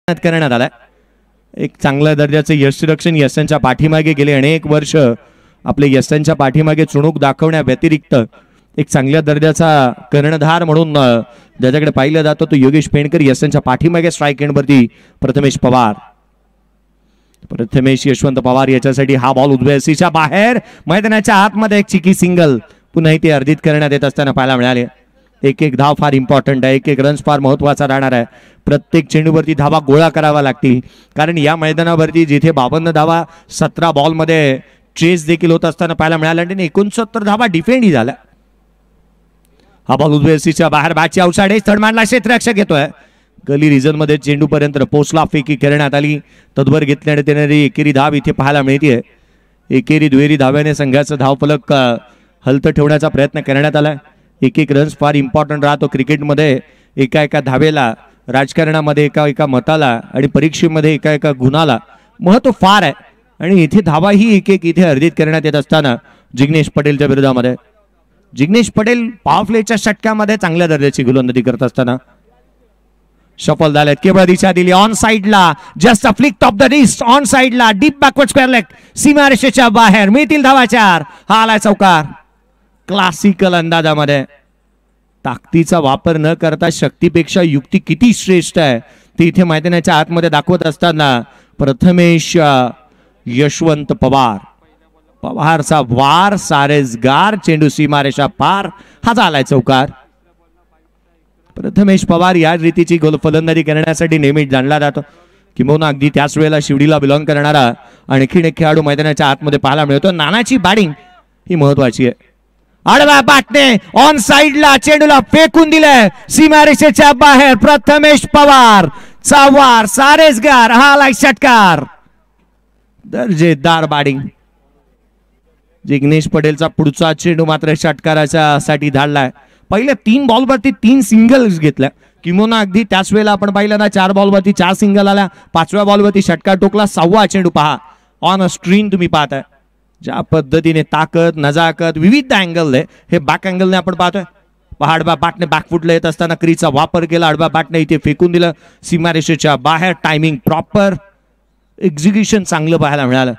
करण्यात आला। एक चांगल्या दर्जाचे यशरक्षण यशांच्या पाठीमागे गेले अनेक वर्ष आपले यशांच्या पाठीमागे चुणूक दाखवण्या व्यतिरिक्त एक चांगल्या दर्जाचा कर्णधार म्हणून ज्याच्याकडे पाहिलं जातं तो योगेश पेंडकर। यशांच्या पाठीमागे स्ट्राइक एंडवरती प्रथमेश पवार, प्रथमेश यशवंत पवार याच्यासाठी हा बॉल उजव्या सीच्या बाहेर मैदानाच्या आतमध्ये एक चिकी सिंगल पुन्हा इथे अर्जित करण्यात येत असताना पाहायला मिळाले। एक एक धाव फार इम्पॉर्टंट आहे, एक एक रन्स फार महत्वाचा राहणार आहे। प्रत्येक चेंडूवरती धावा गोळा करावा लागतील कारण या मैदानावरती जिथे 52 धावा 17 बॉलमध्ये चेस देखील होत असताना पाहायला मिळाला आणि 69 धावा डिफेंडही झाल्या। हा बॉल उजव्या सीच्या बाहेर बॅटची आउटसाइड एज थर्ड मॅनला क्षेत्ररक्षक येतोय गली रिझन मध्ये चेंडू पर्यंत पोहोचला, फेकी करण्यात आली। तदवर घेतल्याने येणारी एकेरी धाव इथे पाहायला मिळते। एकेरी दुहेरी धाव्याने संघाचा धावफलक हलत ठेवण्याचा प्रयत्न करण्यात आला। एक एक रन्स फार इम्पॉर्टंट राहतो क्रिकेटमध्ये। एका एका धावेला, राजकारणामध्ये एका एका मताला आणि परीक्षेमध्ये एका एका गुणाला महत्व फार आहे आणि इथे धावा ही एक एक इथे अर्जित करण्यात येत असताना जिग्नेश पटेलच्या विरोधामध्ये जिग्नेश पटेल पॉवर प्लेच्या षटकामध्ये चांगल्या दर्जाची गोलंदाजी करत असताना सफल झालेत। केवळ दिशा दिली ऑन साइडला, just a flick top the wrist on साइडला, डीप बॅकवर्ड स्क्वेअर लेग सीमारेषेच्या बाहेर मिळतील धावा 4। हा आलाय चौकार। क्लासिकल अंदाजामध्ये ताकदीचा वापर न करता शक्तीपेक्षा युक्ती किती श्रेष्ठ आहे ते इथे मैदानाच्या आतमध्ये दाखवत असताना प्रथमेश यशवंत पवार, पवारचा वार सारेसगार, चेंडू सीमारेषा पार, हा झालाय चौकार। प्रथमेश पवार या रीतीची फलंदाजी करण्यासाठी नेहमीच जाणला जातो किंवा अगदी त्याच वेळेला शिवडीला बिलॉंग करणारा आणखीन एक खेळाडू मैदानाच्या आतमध्ये पाहायला मिळतो। नानाची बॅटिंग ही महत्वाची आहे। आडव्या बॅटने ऑन साइडला चेंडूला फेकून दिलंय सीमारेषेच्या बाहेर प्रथमेश पवार चा वार सारेसगार, हा आलाय षटकार। दर्जेदार बॅटिंग। जिग्नेश पटेलचा पुढचा चेंडू मात्र षटकाराच्या साठी धाडलाय। पहिल्या 3 बॉलवरती 3 सिंगल्स घेतल्या किंवा अगदी त्याच वेळेला आपण पाहिलं ना 4 बॉलवरती 4 सिंगल आल्या, 5व्या बॉलवरती षटकार टोकला, 6वा चेंडू पहा ऑन अ स्क्रीन तुम्ही पाहताय ज्या पद्धतीने ताकद नजाकत विविध अँगल आहे हे बॅक अँगलने आपण पाहतोय। आडव्या बॅटने बॅकफुटला येत असताना क्रीजचा वापर केला, आडव्या बॅटने इथे फेकून दिलं सीमारेषेच्या बाहेर, टायमिंग प्रॉपर, एक्झिक्युशन चांगलं पाहायला मिळालं।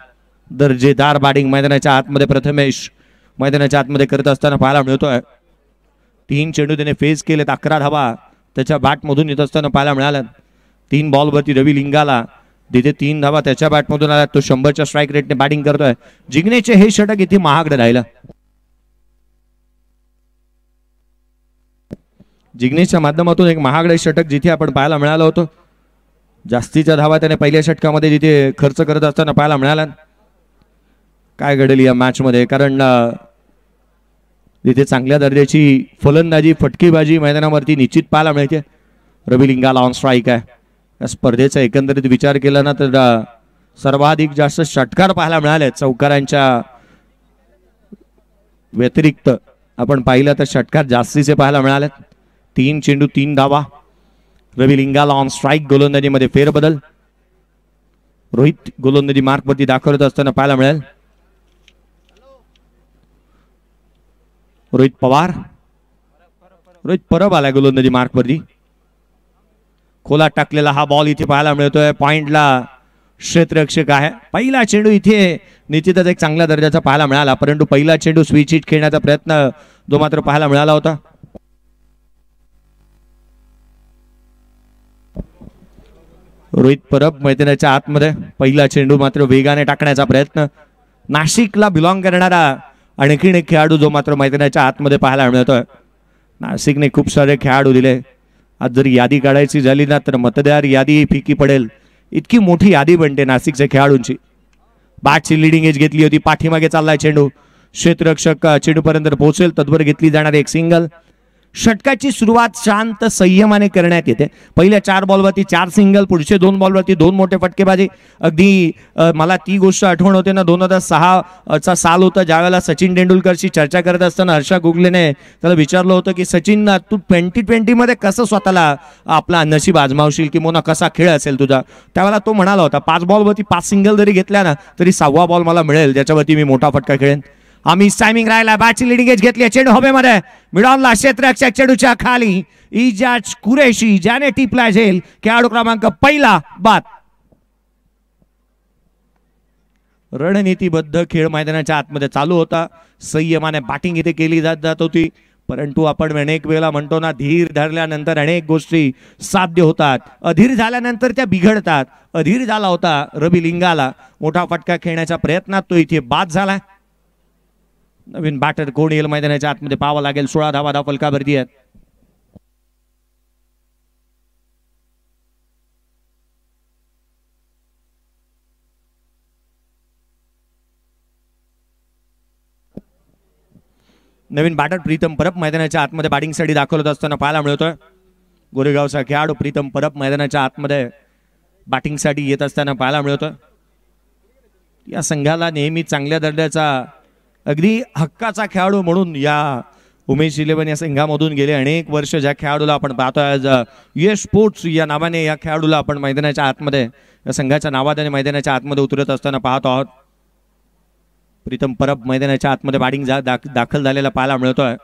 दर्जेदार बॅटिंग मैदानाच्या आतमध्ये प्रथमेश मैदानाच्या आतमध्ये करत असताना पाहायला मिळतोय। 3 चेंडू त्याने फेस केलेत, 11 धावा त्याच्या बॅटमधून येत असताना पाहायला मिळाल्या। 3 बॉलवरती रवी लिंगाला तिथे 3 धावा त्याच्या बॅटमधून आल्या, तो 100च्या स्ट्राइक रेटने बॅटिंग करतोय। जिग्नेशचे हे षटक इथे महागडे राहिलं। जिग्नेशच्या माध्यमातून एक महागडे षटक जिथे आपण पाहायला मिळालं होतं। जास्तीच्या धावा त्याने पहिल्या षटकामध्ये जिथे खर्च करत असताना पाहायला मिळाला। काय घडेल या मॅच मध्ये, कारण तिथे चांगल्या दर्जाची फलंदाजी फटकेबाजी मैदानावरती निश्चित पाहायला मिळते। रवी लिंगाला ऑन स्ट्राइक आहे। या स्पर्धेचा एकंदरीत विचार केला ना तर सर्वाधिक जास्त षटकार पाहायला मिळाले। चौकारांच्या व्यतिरिक्त आपण पाहिलं तर षटकार जास्तीचे पाहायला मिळाले। 3 चेंडू 3 धावा। रवी लिंगाला ऑन स्ट्राइक, गोलंदाजीमध्ये फेरबदल। रोहित गोलंदाजी मार्कवरती दाखवत असताना पाहायला मिळेल। रोहित पवार, रोहित परब आला गोलंदाजी मार्कवरती। खोला टाकलेला हा बॉल इथे पाहायला मिळतोय। पॉइंटला क्षेत्ररक्षक आहे। पहिला चेंडू इथे निश्चितच एक चांगल्या दर्जाचा पाहायला मिळाला, परंतु पहिला चेंडू स्विच हिट खेळण्याचा प्रयत्न जो मात्र पाहायला मिळाला होता। रोहित परब मैदानाच्या आतमध्ये पहिला चेंडू मात्र वेगाने टाकण्याचा प्रयत्न। नाशिकला बिलॉंग करणारा आणखीन एक खेळाडू जो मात्र मैदानाच्या आतमध्ये पाहायला मिळतोय। नाशिकने खूप सारे खेळाडू दिले। आज जर यादी काढायची झाली ना तर मतदार यादी फिकी पडेल इतकी मोठी यादी बनते नाशिकच्या खेळाडूंची। बॅटची लिडिंग एज घेतली होती, पाठीमागे चाललाय चेंडू, क्षेत्ररक्षक चेंडूपर्यंत पोहोचेल तद्वर घेतली जाणार एक सिंगल। षटकाची सुरुवात शांत संयमाने करण्यात येते। पहिल्या 4 बॉलवरती 4 सिंगल, पुढचे 2 बॉलवरती 2 मोठे फटकेबाजी। अगदी मला ती गोष्ट आठवण होते ना 2006 चा साल होता ज्यावेळेला सचिन तेंडुलकरशी चर्चा करत असताना हर्षा गुगलेने त्याला विचारलं होतं की सचिन तू 2020 मध्ये कसं स्वतःला आपला नशीब आजमावशील किंवा कसा खेळ असेल तुझा। त्यावेळेला तो म्हणाला होता 5 बॉलवरती 5 सिंगल जरी घेतल्या ना तरी 6वा बॉल मला मिळेल ज्याच्यावरती मी मोठा फटका खेळेन। आम्ही टायमिंग राहिला. बॅटची लिडिंग एज घेतली. चेंडू हवेमध्ये मिडॉनला क्षेत्ररक्षक चेंडूच्या खाली इजाज कुरेशी ज्याने टिपला झेल. खेळाडू क्रमांक पहिला बाद. रणनीतिबद्ध खेळ मैदानाच्या आतमध्ये चालू होता. संयमाने बॅटिंग इथे केली जात होती. परंतु आपण अनेक वेळेला म्हणतो ना, धीर धरल्यानंतर अनेक गोष्टी साध्य होतात, अधीर झाल्यानंतर त्या बिघडतात. अधीर झाला होता रवी लिंगाला. मोठा फटका खेळण्याच्या प्रयत्नात तो इथे बाद झाला. नवीन बॅटर कोण येईल मैदानाच्या आतमध्ये पाहावं लागेल. 16 धावा फलकावरती आहेत. नवीन बॅटर प्रीतम परब मैदानाच्या आतमध्ये बॅटिंगसाठी दाखवत असताना पाहायला मिळतोय. गोरेगावचा खेळाडू प्रीतम परब मैदानाच्या आतमध्ये बॅटिंगसाठी येत असताना पाहायला मिळतोय. या संघाला नेहमी चांगल्या दर्जाचा अगदी हक्काचा खेळाडू म्हणून या उमेश 11 या संघामधून गेले अनेक वर्ष ज्या खेळाडूला आपण पाहतोय आज यश स्पोर्ट्स या नावाने या खेळाडूला आपण मैदानाच्या आतमध्ये या संघाच्या नावाने मैदानाच्या आतमध्ये उतरत असताना पाहतो आहोत. प्रीतम परब मैदानाच्या आतमध्ये बॅटिंग दाखल झालेला पाहायला मिळतोय.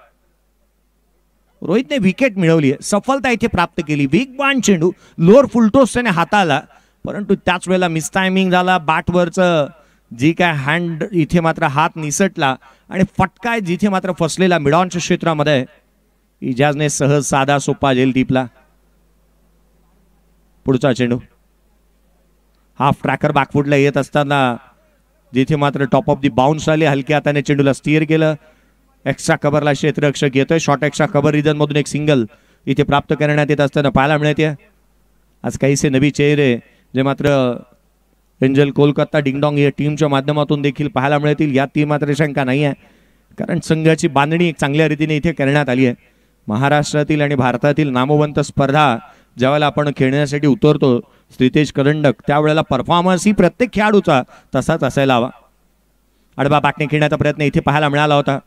रोहितने विकेट मिळवली आहे, सफलता इथे प्राप्त केली. वेगवान चेंडू लोअर फुलटोस त्याने हाताळला, परंतु त्याच वेळेला मिस टायमिंग झाला. बॅटवरचं जी काय हँड इथे मात्र हात निसटला आणि फटका जिथे मात्र फसलेला मिडॉनच्या क्षेत्रामध्ये. इजाजने सहज साधा सोपा झेल टिपला. पुढचा चेंडू हाफ ट्रॅकर बॅकफुटला येत असताना जिथे मात्र टॉप ऑफ दी बाउन्स आले. हलक्या हाताने चेंडूला स्टीअर केलं. एक्स्ट्रा कव्हरला क्षेत्ररक्षक येतोय. शॉर्ट एक्स्ट्रा कव्हर रिजन मधून एक सिंगल इथे प्राप्त करण्यात येत असताना पाहायला मिळते. आज काहीसे नवी चेहरे जे मात्र एंजल कोलकाता डिंगडॉंग या टीमच्या माध्यमातून देखील पाहायला मिळतील यात मात्र शंका नाही आहे, कारण संघाची बांधणी एक चांगल्या रीतीने इथे करण्यात आली आहे. महाराष्ट्रातील आणि भारतातील नामवंत स्पर्धा ज्यावेळेला आपण खेळण्यासाठी उतरतो श्रीतेज करंडक, त्यावेळेला परफॉर्मन्स ही प्रत्येक खेळाडूचा तसाच असायला हवा. आडवा बॅटने खेळण्याचा प्रयत्न इथे पाहायला मिळाला होता.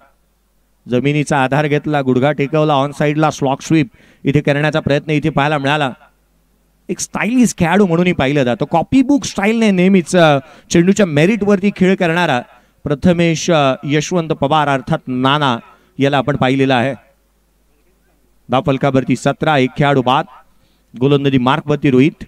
जमिनीचा आधार घेतला, गुडघा टेकवला, ऑन साईडला स्लॉक स्वीप इथे करण्याचा प्रयत्न इथे पाहायला मिळाला. एक स्टाईलिश खेळाडू म्हणूनही पाहिलं जातं. कॉपी बुक स्टाईलने नेहमीच चेंडूच्या मेरिटवरती खेळ करणारा प्रथमेश यशवंत पवार अर्थात नाना याला आपण पाहिलेलं आहे. धावफलकावरती 17, एक खेळाडू बाद. गोलंदाजी मार्कवरती रोहित.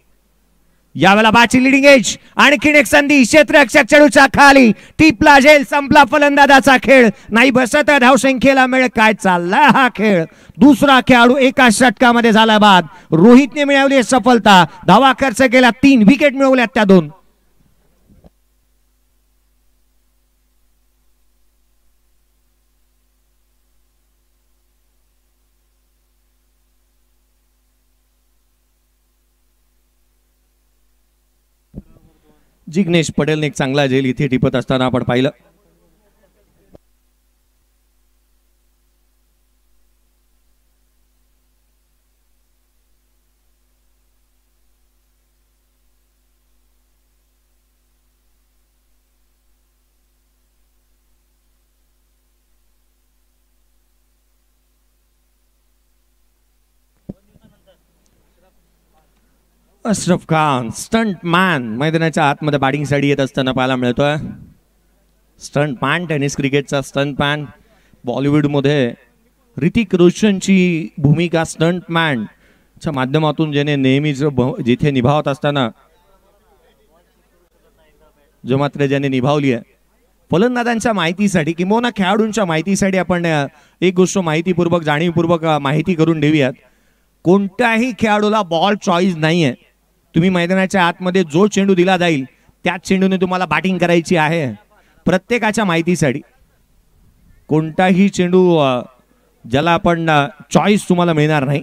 यावेळेला बॅटची लिडिंग एज, आणखीन एक संधी. क्षेत्ररक्षक चेंडूच्या खाली टिपला झेल. संपला फलंदाजाचा खेळ. नाही बसत धावसंख्येला मेळ. काय चाललाय हा खेळ. दुसरा खेळाडू एका षटकामध्ये झाला बाद. रोहितने मिळवली सफलता. धावा खर्च केला, 3 विकेट मिळवल्यात त्या 2. जिग्नेश पटेलने एक चांगला झेल इथे टिपत असताना आपण पाहिलं. अशरफ खान स्टंट मॅन मैदानाच्या आतमध्ये बॅटिंग साठी येत असताना पाहायला मिळतोय. स्टंट मॅन, टेनिस क्रिकेटचा स्टंट मॅन. बॉलिवूडमध्ये ऋतिक रोशनची भूमिका स्टंट मॅनच्या माध्यमातून ज्याने नेहमीच जिथे निभावत असताना जो मात्र ज्याने निभावली आहे. फलंदाजांच्या माहितीसाठी किंवा खेळाडूंच्या माहितीसाठी आपण एक गोष्ट माहितीपूर्वक जाणीवपूर्वक माहिती करून देऊयात. कोणत्याही खेळाडूला बॉल चॉईस नाहीये. तुम्ही मैदानाच्या आतमध्ये जो चेंडू दिला जाईल त्याच चेंडूने तुम्हाला बॅटिंग करायची आहे. प्रत्येकाच्या माहितीसाठी कोणताही चेंडू ज्याला आपण चॉईस तुम्हाला मिळणार नाही.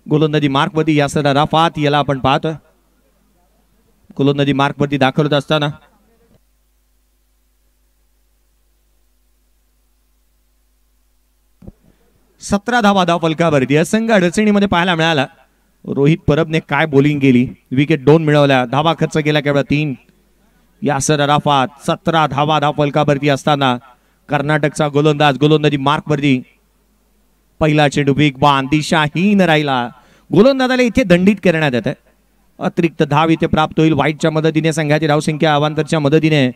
गोलंदाजी मार्कवरती यासर अराफात याला आपण पाहतोय. गोलंदाजी मार्कवरती दाखवत असताना सतरा धावा फलकावरती संघ अडचणीमध्ये पाहायला मिळाला. रोहित परबने काय बॉलिंग केली. विकेट 2 मिळवल्या. धावा खर्च केला केवळ 3. यासर अराफात 17 धावा फलकावरती असताना कर्नाटकचा गोलंदाज गोलंदाजी मार्कवरती. पहिला चेंडू वेगवान दिशाहीन राहिला. गोलंदाजाला इथे दंडित करण्यात येत आहे. अतिरिक्त धाव इथे प्राप्त होईल वाईटच्या मदतीने. संघाची धावसंख्या अवांतरच्या मदतीने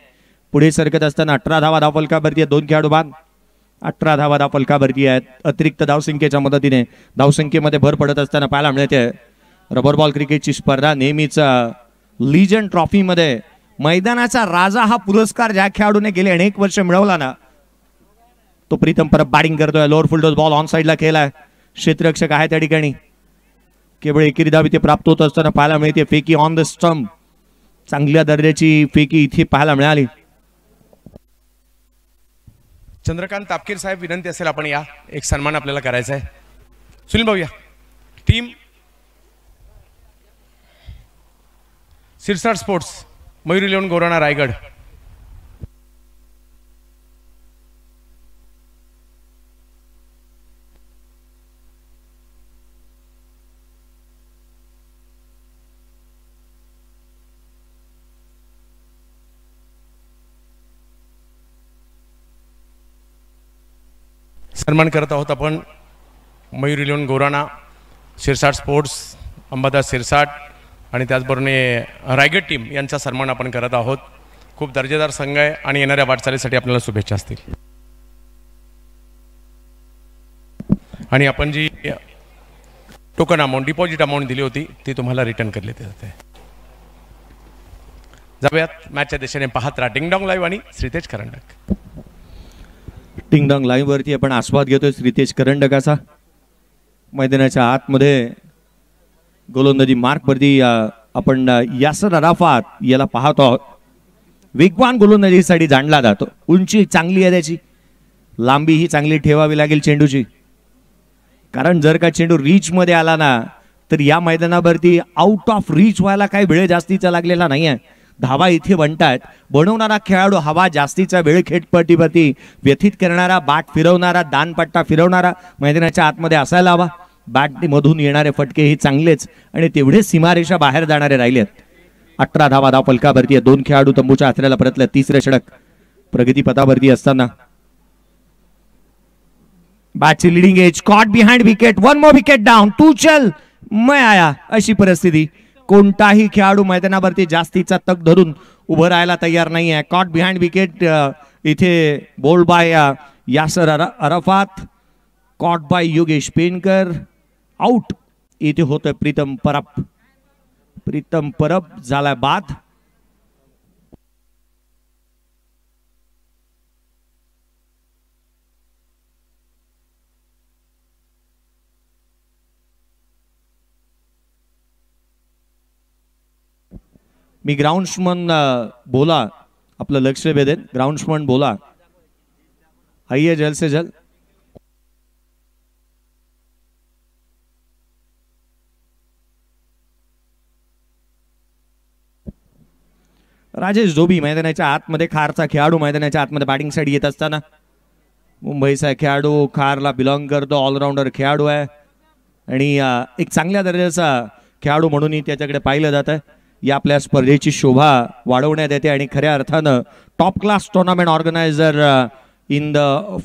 पुढे सरकत असताना 18 धावा धावफलकावरती आहेत. 2 खेळाडू बाद. 18 धावा धावफलकावरती आहेत. अतिरिक्त धावसंख्येच्या मदतीने धावसंख्येमध्ये भर पडत असताना पाहायला मिळते. रबर बॉल क्रिकेटची स्पर्धा नेहमीच लीजंड ट्रॉफीमध्ये मैदानाचा राजा हा पुरस्कार ज्या खेळाडूने गेले अनेक वर्ष मिळवला ना, तो प्रीतम परब बॅटिंग करतोय. Lower full toss ball on साइडला खेळलाय. क्षेत्ररक्षक आहे त्या ठिकाणी. केवळ एकेरी धाव इथे प्राप्त होत असताना पाहायला मिळते. फेकी ऑन द स्टंप. चांगल्या दर्जाची फेकी इथे पाहायला मिळाली. चंद्रकांत तापकीर साहेब, विनंती असेल आपण या, एक सन्मान आपल्याला करायचा आहे. सुनील भाऊ या. Team Sirsat sports, Mayur 11 Gorana Raigad. सन्मान करत आहोत आपण मयूर 11 गोराणा, सिरसाट स्पोर्ट्स, अंबादास सिरसाट आणि त्याचबरोबर रायगड टीम यांचा सन्मान आपण करत आहोत. खूप दर्जेदार संघ आहे आणि येणाऱ्या वाटचालीसाठी आपल्याला शुभेच्छा असतील. आणि आपण जी टोकन अमाऊंट, डिपॉझिट अमाऊंट दिली होती ती तुम्हाला रिटर्न करली जाते. जाऊयात मॅचच्या दिशेने पाहत राहा. डिंगडॉंग लाईव्ह आणि श्रीतेज करंडक. टिंगडॉंग लाईव्ह वरती आपण आस्वाद घेतोय श्रीतेज करंडकाचा. मैदानाच्या आतमध्ये गोलंदाजी मार्कवरती आपण यासर अराफात याला पाहतो आहोत. वेगवान गोलंदाजीसाठी जाणला जातो. उंची चांगली आहे त्याची. लांबी ही चांगली ठेवावी लागेल चेंडूची, कारण जर का चेंडू रीच मध्ये आला ना तर या मैदानावरती आउट ऑफ रीच व्हायला काही वेळ जास्तीचा लागलेला नाही आहे. धावा इथे बनतायत. बनवणारा खेळाडू हवा जास्तीचा वेळ खेळपट्टीवरती व्यथित करणारा, बाट फिरवणारा, दानपट्टा फिरवणारा मैदानाच्या आतमध्ये असायला हवा. बॅट मधून येणारे फटके हे चांगलेच आणि तेवढेच सीमारेषा बाहेर जाणारे राहिलेत. 18 धावा धावफलकावरती आहे. 2 खेळाडू तंबूच्या आथऱ्याला परतले. तिसरे षटक प्रगतीपथावरती असताना बॅटची leading edge, caught behind wicket, 1 more wicket down, तू चल मैं आया, अशी परिस्थिती. कोणताही खेळाडू मैदानावरती जास्तीचा तग धरून उभं राहायला तयार नाही आहे. कॉट बिहाइंड विकेट इथे bowled by Yasir Arafat, caught by Yogesh Penkar. Out इथे होतोय प्रीतम परब. प्रीतम परब झाला बाद. मी ग्राउंड्समन बोला, आपलं लक्ष वेधेन. ग्राउंड्समन बोला, आइए जल्द से जल्द. राजेश धोबी मैदानाच्या आतमध्ये, खारचा खेळाडू मैदानाच्या आतमध्ये बॅटिंग साठी येत असताना. मुंबईचा खेळाडू, खारला बिलॉंग करतो, ऑलराऊंडर खेळाडू आहे आणि एक चांगल्या दर्जाचा खेळाडू म्हणूनही त्याच्याकडे पाहिलं जात आहे. या आपल्या स्पर्धेची शोभा वाढवण्यात येते आणि खऱ्या अर्थानं top class tournament organizer in the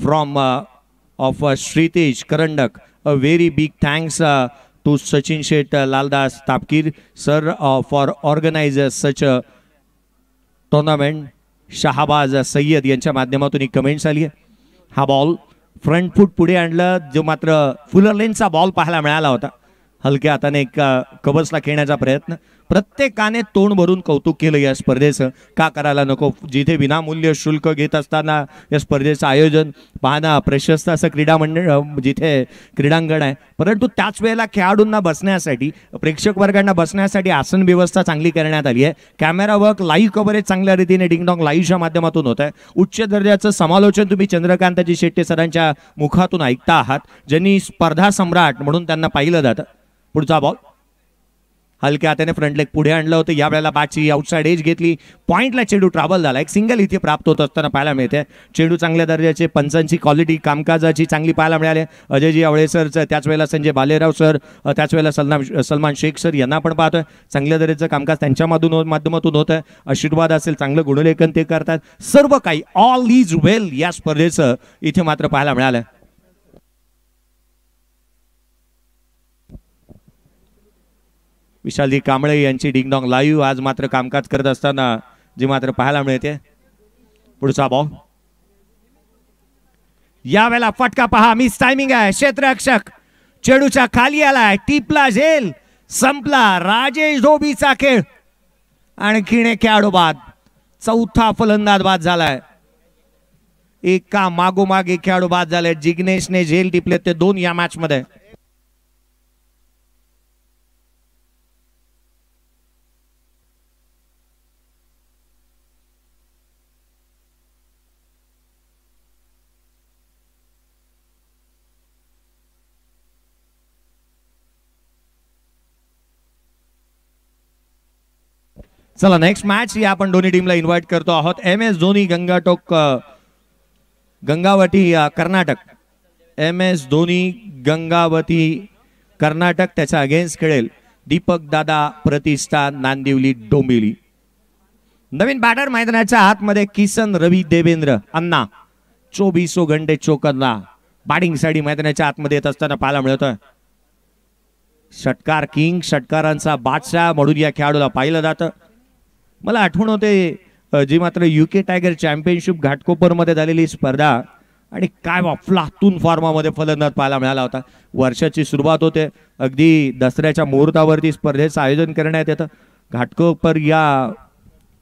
form of Shritej करंडक. A very big thanks to Sachin Sheth Laldas Tapkir sir for organizer such tournament. Shahbaz Sayyad यांच्या माध्यमातून ही कमेंट्स आली आहे. हा बॉल फ्रंट फूट पुढे आणलं, जो मात्र फुलर लेनचा बॉल पाहायला मिळाला होता. हलक्या हाताने एक कव्हर्सला खेळण्याचा प्रयत्न. प्रत्येकाने तोंड भरून कौतुक केलं या स्पर्धेचं. का करायला नको, जिथे विनामूल्य शुल्क घेत असताना या स्पर्धेचं आयोजन पाहणं प्रशस्त असं क्रीडा मंडळ, जिथे क्रीडांगण आहे, परंतु त्याच वेळेला खेळाडूंना बसण्यासाठी, प्रेक्षक वर्गांना बसण्यासाठी आसन व्यवस्था चांगली करण्यात आली आहे. कॅमेरा वर्क, लाईव्ह कव्हरेज चांगल्या रीतीने डिंगडॉंग लाईव्हच्या माध्यमातून होत आहे. उच्च दर्जाचं समालोचन तुम्ही चंद्रकांतजी शेट्टे सरांच्या मुखातून ऐकता आहात, ज्यांनी स्पर्धा सम्राट म्हणून त्यांना पाहिलं जातं. पुढचा बॉल, हलक्या हाताने फ्रंट लेग पुढे आणलं होतं. यावेळेला बॅटची आउटसाइड एज घेतली. पॉईंटला चेंडू ट्रॅव्हल झाला. एक सिंगल इथे प्राप्त होत असताना पाहायला मिळते. चेंडू चांगल्या दर्जाचे, पंचांची क्वालिटी कामकाजाची चांगली पाहायला मिळाली. अजयजी आवळे सर, त्याच वेळेला संजय बालेराव सर, त्याच वेळेला सलमान शेख सर यांना पण पाहतोय. चांगल्या दर्जाचं कामकाज त्यांच्या माध्यमातून होत आहे. आशीर्वाद असेल, चांगलं गुणलेखन ते करतात. सर्व काही ऑल इज वेल या स्पर्धेचं इथे मात्र पाहायला मिळालं. विशालजी कांबळे यांची डिंगडॉंग लाईव्ह आज मात्र कामकाज करत असताना जी मात्र पाहायला मिळते. पुढचा बॉल यावेळेला फटका पहा. मिस टायमिंग आहे. क्षेत्ररक्षक चेडूच्या खाली आलाय. टिपला झेल. संपला राजेश धोबीचा खेळ. आणखीन एक खेळाडू बाद. चौथा फलंदाज बाद झालाय. एका मागोमाग एक खेळाडू बाद झाले. जिग्नेशने झेल टिपले ते 2 या मॅच मध्ये. चला नेक्स्ट मॅच या आपण दोन्ही टीमला इन्व्हाइट करतो आहोत. MS धोनी गंगावती कर्नाटक. MS धोनी गंगावती कर्नाटक त्याच्या अगेन्स्ट खेळेल दीपक दादा प्रतिष्ठान नांदिवली डोंबिवली. नवीन बॅटर मैदानाच्या आतमध्ये किसन रवी देवेंद्र अण्णा 24 घंटे चोकरला बॅटिंग साठी मैदानाच्या आतमध्ये येत असताना पाहायला मिळतोय. षटकार किंग, षटकारांचा बादशाह म्हणून या खेळाडूला पाहिलं जातं. मला आठवण होते जी मात्र UK टायगर चॅम्पियनशिप घाटकोपरमध्ये झालेली स्पर्धा आणि काय अफलातून फॉर्मामध्ये फलंदाज पाहायला मिळाला होता. वर्षाची सुरुवात होते. अगदी दसऱ्याच्या मुहूर्तावरती स्पर्धेचं आयोजन करण्यात येतं. घाटकोपर या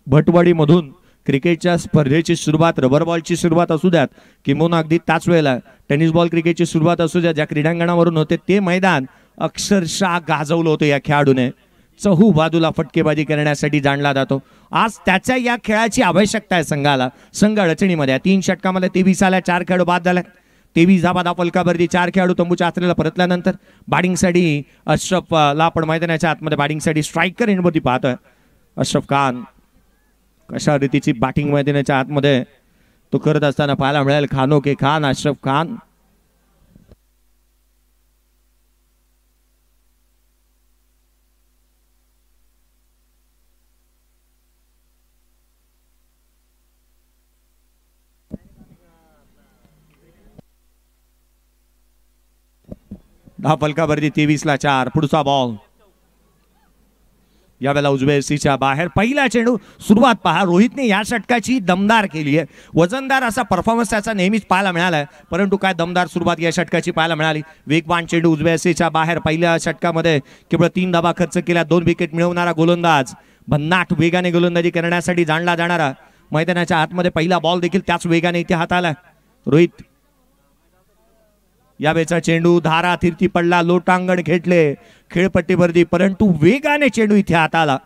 भटवाडीमधून क्रिकेटच्या स्पर्धेची सुरुवात, रबर बॉलची सुरुवात असू द्यात किंवा अगदी त्याच वेळेला टेनिस बॉल क्रिकेटची सुरुवात असू द्या, ज्या क्रीडांगणावरून होते ते मैदान अक्षरशः गाजवलं होतं या खेळाडूने. चहू बाजूला फटकेबाजी करण्यासाठी जाणला जातो. आज त्याच्या या खेळाची आवश्यकता आहे संघाला. संघ अडचणीमध्ये 3 षटकामध्ये 23 आल्या. 4 खेळाडू बाद झाले. 23 धाबा फलकावरती 4 खेळाडू तंबूच्या आचरेला परतल्यानंतर बॅटिंगसाठी अशरफला आपण मैदानाच्या आतमध्ये बॅटिंगसाठी स्ट्रायकर एंडवरती पाहतोय. अशरफ खान कशा रीतीची बॅटिंग मैदानाच्या आतमध्ये तो करत असताना पाहायला मिळेल. खानो के खान अशरफ खान. दहा फलकावरती 23ला 4. पुढचा बॉल यावेळेला उजव्या सीच्या बाहेर. पहिला चेंडू सुरुवात पहा. रोहितने या षटकाची दमदार केली आहे. वजनदार असा परफॉर्मन्स त्याचा नेहमीच पाहायला मिळालाय, परंतु काय दमदार सुरुवात या षटकाची पाहायला मिळाली. वेगवान चेंडू उजव्या सीच्या बाहेर. पहिल्या षटकामध्ये केवळ 3 धाबा खर्च केल्या. 2 विकेट मिळवणारा गोलंदाज, भन्नाट वेगाने गोलंदाजी करण्यासाठी जाणला जाणारा, मैदानाच्या आतमध्ये पहिला बॉल देखील त्याच वेगाने इथे हाताला रोहित. यावेळेचा चेंडू धारा थिरती पडला. लोटांगण घेतले खेळपट्टीवरती, परंतु वेगाने चेंडू इथे हाताला.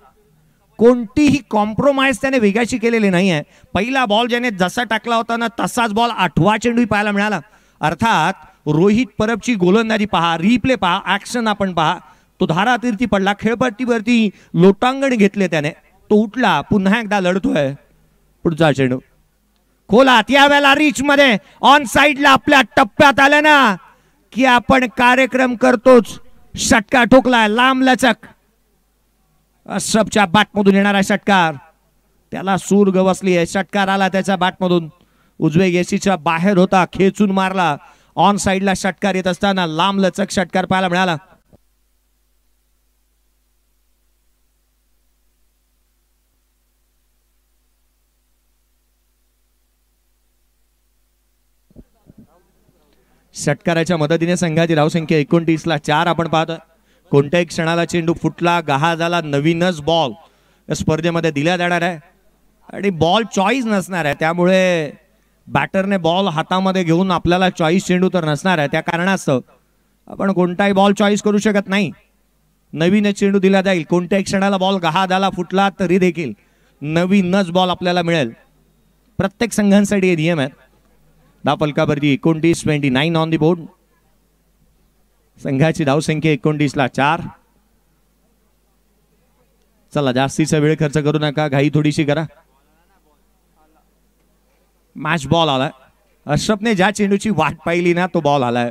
कोणतीही कॉम्प्रोमाइज त्याने वेगाची केलेली नाही आहे. पहिला बॉल ज्याने जसा टाकला होता ना तसाच बॉल 8वा चेंडू पाहायला मिळाला. अर्थात रोहित परबची गोलंदाजी पहा, रिप्ले पहा, ऍक्शन आपण पहा. तो धारा तीर्थी पडला, खेळपट्टीवरती लोटांगण घेतले त्याने, तो उठला, पुन्हा एकदा लढतोय. पुढचा चेंडू खोलात. यावेळेला रिच मध्ये ऑन साइडला आपल्या टप्प्यात आलं ना की आपण कार्यक्रम करतोच. षटकार ठोकलाय लांब लचक. अशरफच्या बॅटमधून येणारा षटकार, त्याला सूर गवसली आहे. षटकार आला त्याच्या बॅटमधून, उजवे येसीच्या बाहेर होता, खेचून मारला. ऑन साइडला षटकार येत असताना लांब लचक षटकार पाहायला मिळाला. षटकाराच्या मदतीने संघाची धावसंख्या 29ला 4 आपण पाहतो. कोणत्याही क्षणाला चेंडू फुटला, गहाळ झाला, नवीनच बॉल या स्पर्धेमध्ये दिला जाणार आहे आणि बॉल चॉईस नसणार आहे. त्यामुळे बॅटरने बॉल हातामध्ये घेऊन आपल्याला चॉईस चेंडू तर नसणार आहे. त्या कारणास्तव आपण कोणताही बॉल चॉईस करू शकत नाही. नवीनच चेंडू दिला जाईल. कोणत्याही क्षणाला बॉल गहाळ झाला, फुटला तरी देखील नवीनच बॉल आपल्याला मिळेल. प्रत्येक संघांसाठी हे नियम आहेत. 10 फलकावरती 29 ऑन दी बोर्ड. संघाची धावसंख्या 29ला 4. चला जास्तीचा वेळ खर्च करू नका, घाई थोडीशी करा. मॅच बॉल आलाय. अशरफने ज्या चेंडूची वाट पाहिली ना तो बॉल आलाय,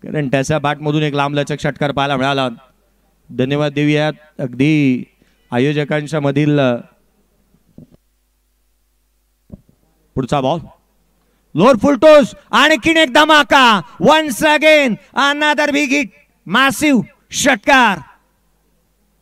कारण त्याच्या बॅटमधून एक लांबलचक षटकार पाहायला मिळाला. धन्यवाद देऊयात अगदी आयोजकांच्या मधील. पुढचा बॉल लोअर फुल टॉस, आणखीन एक धमाका. Once again another big hit, massive षटकार.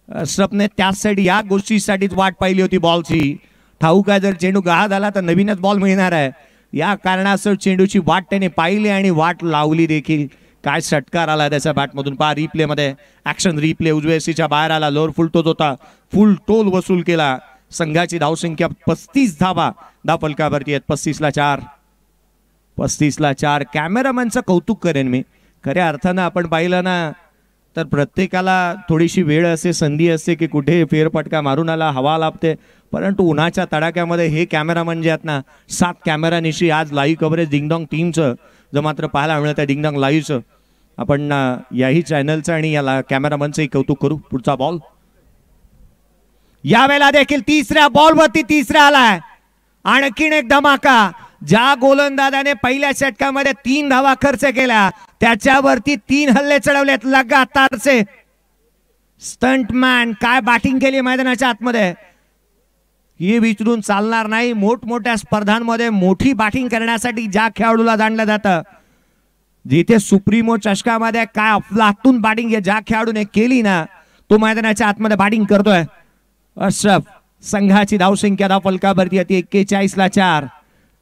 अशरफने त्यासाठी या गोष्टीसाठीच वाट पाहिली होती बॉलची. ठाऊक आहे जर चेंडू गहाळ झाला तर नवीनच बॉल मिळणार आहे, या कारणास्तव चेंडूची वाट त्याने पाहिली आणि वाट लावली देखील. काय षटकार आला त्याच्या बॅटमधून पहा रिप्ले मध्ये. ऍक्शन रिप्ले उजव्या सीच्या बाहेर आला. लोअर फुल टोल होता, फुल टोल वसूल केला. संघाची धावसंख्या 35 धावा धावफलकावरती आहेत. 35ला 4. 35ला 4. कॅमेरामॅनचं कौतुक करेन मी. खऱ्या अर्थानं आपण पाहिलं ना तर प्रत्येकाला थोडीशी वेळ असते, संधी असते की कुठे फेरफटका मारून आला, हवा लाभते. परंतु उन्हाच्या तडाख्यामध्ये हे कॅमेरामॅन जे आहेत ना, 7 कॅमेरानिशी आज लाईव्ह कव्हरेज डिंगडॉंग टीमचं जर मात्र पाहायला मिळत आहे, डिंगडॉंग लाईव्हचं. आपण याही चॅनलचं आणि या कॅमेरामॅनचंही कौतुक करू. पुढचा बॉल यावेळेला देखील तिसऱ्या बॉलवरती तिसरा आलाय. आणखीन एक धमाका. ज्या गोलंदाजाने पहिल्या षटकामध्ये 3 धावा खर्च केल्या त्याच्यावरती 3 हल्ले चढवलेत लगातारचे. स्टंटमॅन काय बॅटिंग केली मैदानाच्या आतमध्ये, हे विचारून चालणार नाही. मोठमोठ्या स्पर्धांमध्ये मोठी बॅटिंग करण्यासाठी ज्या खेळाडूला जाणलं जातं, जिथे सुप्रीमो चषकामध्ये काय अफलातून बॅटिंग ज्या खेळाडूने केली ना, तो मैदानाच्या आतमध्ये बॅटिंग करतोय. अशरफ. संघाची धावसंख्या धावफलकावरती होती 41ला 4.